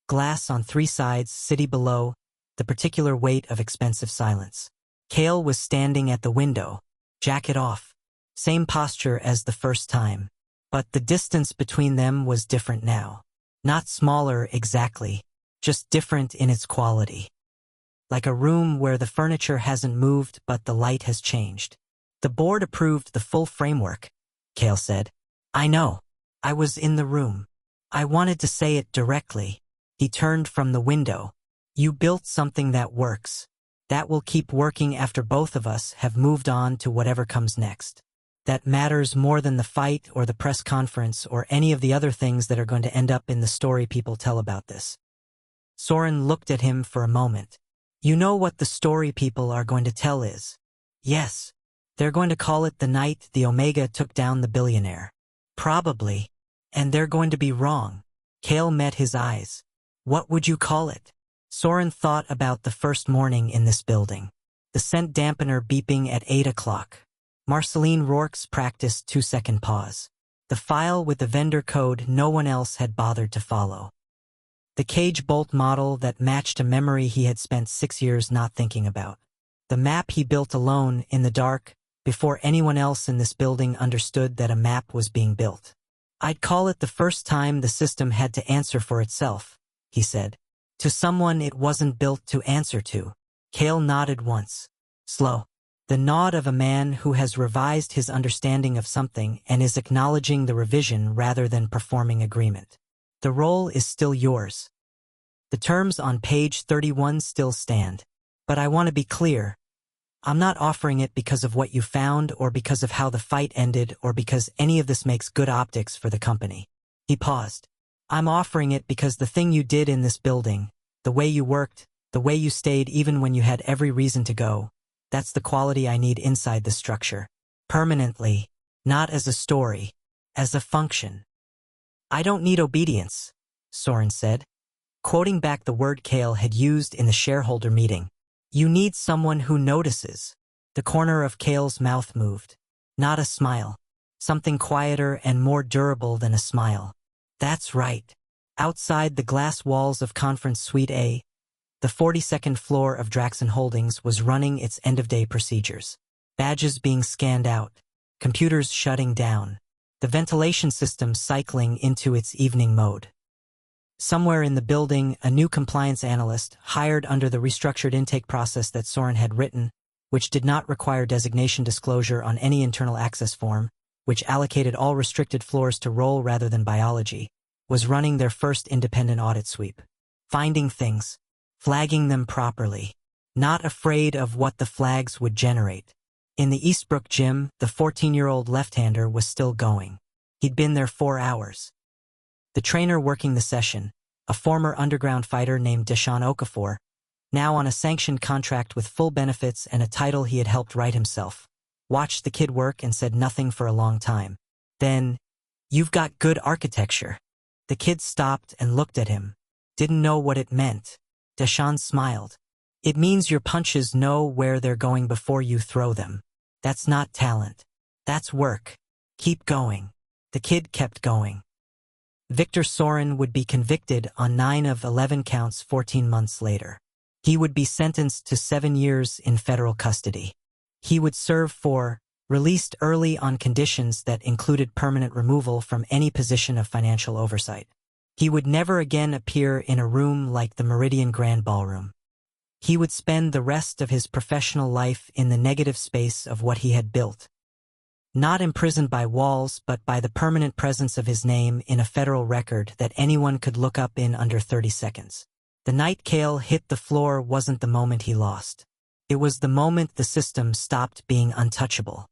Glass on 3 sides, city below, the particular weight of expensive silence. Kael was standing at the window, jacket off. Same posture as the first time. But the distance between them was different now. Not smaller exactly, just different in its quality. Like a room where the furniture hasn't moved but the light has changed. "The board approved the full framework," Kael said. "I know. I was in the room. I wanted to say it directly." He turned from the window. "You built something that works. That will keep working after both of us have moved on to whatever comes next. That matters more than the fight or the press conference or any of the other things that are going to end up in the story people tell about this." Soren looked at him for a moment. "You know what the story people are going to tell is?" "Yes. They're going to call it the night the Omega took down the Billionaire." "Probably. And they're going to be wrong." Kael met his eyes. "What would you call it?" Soren thought about the first morning in this building. The scent dampener beeping at 8 o'clock. Marceline Rourke's practiced 2-second pause. The file with the vendor code no one else had bothered to follow. The cage bolt model that matched a memory he had spent 6 years not thinking about. The map he built alone, in the dark, before anyone else in this building understood that a map was being built. "I'd call it the first time the system had to answer for itself," he said. "To someone it wasn't built to answer to." Kael nodded once. Slow. The nod of a man who has revised his understanding of something and is acknowledging the revision rather than performing agreement. "The role is still yours. The terms on page 31 still stand. But I want to be clear. I'm not offering it because of what you found or because of how the fight ended or because any of this makes good optics for the company." He paused. "I'm offering it because the thing you did in this building, the way you worked, the way you stayed even when you had every reason to go, that's the quality I need inside the structure. Permanently, not as a story, as a function." "I don't need obedience," Soren said, quoting back the word Kael had used in the shareholder meeting. "You need someone who notices." The corner of Kael's mouth moved. Not a smile. Something quieter and more durable than a smile. "That's right." Outside the glass walls of Conference Suite A, the 42nd floor of Draxon Holdings was running its end-of-day procedures. Badges being scanned out, computers shutting down, the ventilation system cycling into its evening mode. Somewhere in the building, a new compliance analyst, hired under the restructured intake process that Soren had written, which did not require designation disclosure on any internal access form, which allocated all restricted floors to role rather than biology, was running their first independent audit sweep. Finding things. Flagging them properly. Not afraid of what the flags would generate. In the Eastbrook gym, the 14-year-old left-hander was still going. He'd been there 4 hours. The trainer working the session, a former underground fighter named Deshaun Okafor, now on a sanctioned contract with full benefits and a title he had helped write himself, watched the kid work and said nothing for a long time. Then, "You've got good architecture." The kid stopped and looked at him. Didn't know what it meant. Deshaun smiled. "It means your punches know where they're going before you throw them. That's not talent. That's work. Keep going." The kid kept going. Viktor Soryn would be convicted on 9 of 11 counts 14 months later. He would be sentenced to 7 years in federal custody. He would serve for, released early on conditions that included permanent removal from any position of financial oversight. He would never again appear in a room like the Meridian Grand Ballroom. He would spend the rest of his professional life in the negative space of what he had built. Not imprisoned by walls, but by the permanent presence of his name in a federal record that anyone could look up in under 30 seconds. The night Kael hit the floor wasn't the moment he lost. It was the moment the system stopped being untouchable.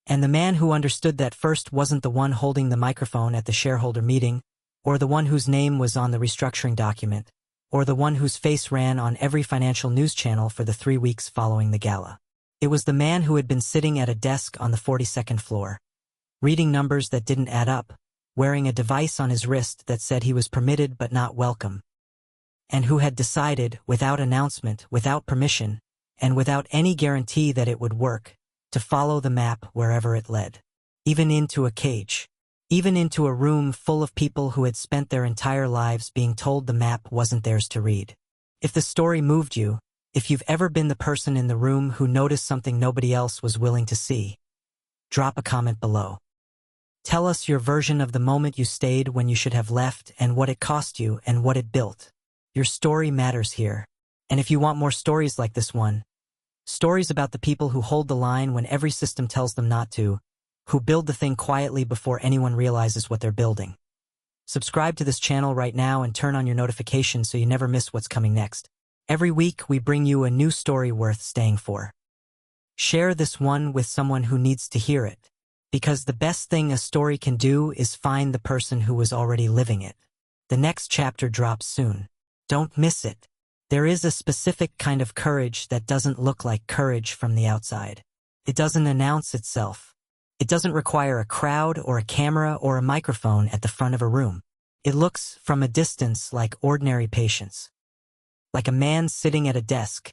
And the man who understood that first wasn't the one holding the microphone at the shareholder meeting, or the one whose name was on the restructuring document, or the one whose face ran on every financial news channel for the 3 weeks following the gala. It was the man who had been sitting at a desk on the 42nd floor, reading numbers that didn't add up, wearing a device on his wrist that said he was permitted but not welcome. and who had decided, without announcement, without permission, and without any guarantee that it would work, to follow the map wherever it led. Even into a cage. Even into a room full of people who had spent their entire lives being told the map wasn't theirs to read. If the story moved you, if you've ever been the person in the room who noticed something nobody else was willing to see, drop a comment below. Tell us your version of the moment you stayed when you should have left and what it cost you and what it built. Your story matters here. And if you want more stories like this one, stories about the people who hold the line when every system tells them not to, who build the thing quietly before anyone realizes what they're building. Subscribe to this channel right now and turn on your notifications so you never miss what's coming next. Every week, we bring you a new story worth staying for. Share this one with someone who needs to hear it, because the best thing a story can do is find the person who was already living it. The next chapter drops soon. Don't miss it. There is a specific kind of courage that doesn't look like courage from the outside. It doesn't announce itself. It doesn't require a crowd or a camera or a microphone at the front of a room. It looks from a distance like ordinary patience. Like a man sitting at a desk,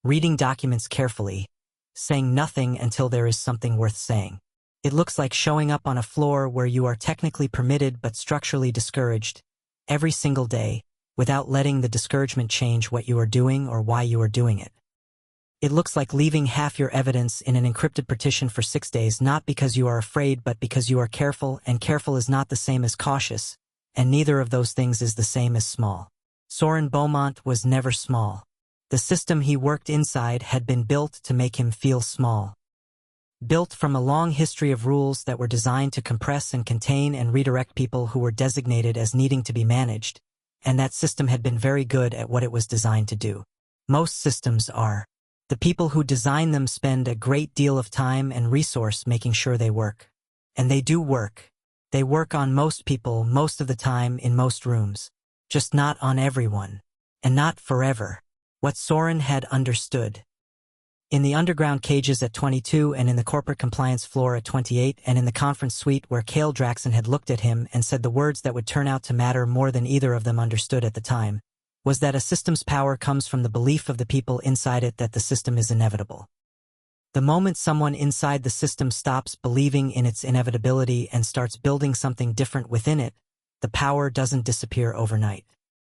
reading documents carefully, saying nothing until there is something worth saying. It looks like showing up on a floor where you are technically permitted but structurally discouraged, every single day, without letting the discouragement change what you are doing or why you are doing it. It looks like leaving half your evidence in an encrypted partition for 6 days, not because you are afraid but because you are careful, and careful is not the same as cautious, and neither of those things is the same as small. Soren Beaumont was never small. The system he worked inside had been built to make him feel small. Built from a long history of rules that were designed to compress and contain and redirect people who were designated as needing to be managed, and that system had been very good at what it was designed to do. Most systems are. The people who design them spend a great deal of time and resource making sure they work. And they do work. They work on most people most of the time in most rooms. Just not on everyone. And not forever. What Soren had understood. In the underground cages at 22 and in the corporate compliance floor at 28 and in the conference suite where Kael Draxon had looked at him and said the words that would turn out to matter more than either of them understood at the time, was that a system's power comes from the belief of the people inside it that the system is inevitable. The moment someone inside the system stops believing in its inevitability and starts building something different within it, the power doesn't disappear overnight.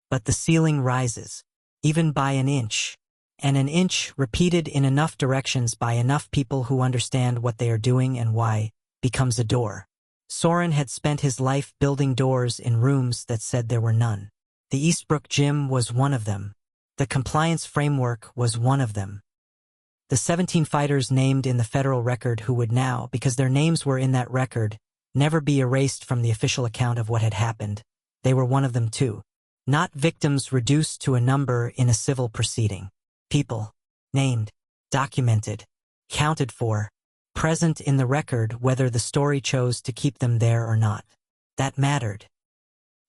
But the ceiling rises, even by an inch. And an inch, repeated in enough directions by enough people who understand what they are doing and why, becomes a door. Soren had spent his life building doors in rooms that said there were none. The Eastbrook Gym was one of them. The compliance framework was one of them. The 17 fighters named in the federal record who would now, because their names were in that record, never be erased from the official account of what had happened, they were one of them too. Not victims reduced to a number in a civil proceeding. People. Named. Documented. Counted for. Present in the record whether the story chose to keep them there or not. That mattered.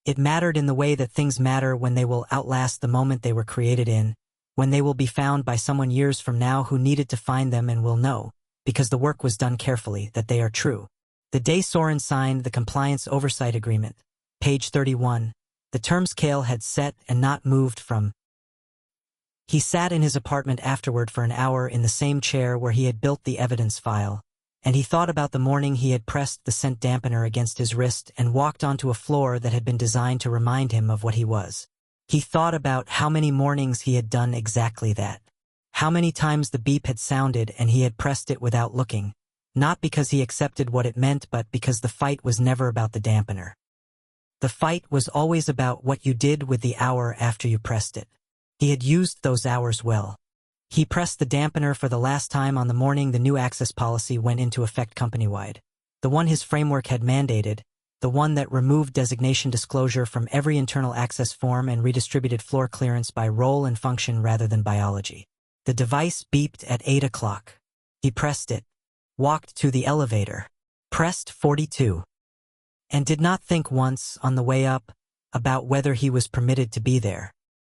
It mattered in the way that things matter when they will outlast the moment they were created in, when they will be found by someone years from now who needed to find them and will know, because the work was done carefully, that they are true. The day Soren signed the Compliance Oversight Agreement, page 31, the terms Kael had set and not moved from. He sat in his apartment afterward for an hour in the same chair where he had built the evidence file, and he thought about the morning he had pressed the scent dampener against his wrist and walked onto a floor that had been designed to remind him of what he was. He thought about how many mornings he had done exactly that. How many times the beep had sounded and he had pressed it without looking, not because he accepted what it meant but because the fight was never about the dampener. The fight was always about what you did with the hour after you pressed it. He had used those hours well. He pressed the dampener for the last time on the morning the new access policy went into effect company-wide. The one his framework had mandated, the one that removed designation disclosure from every internal access form and redistributed floor clearance by role and function rather than biology. The device beeped at 8 o'clock. He pressed it, walked to the elevator, pressed 42, and did not think once on the way up about whether he was permitted to be there.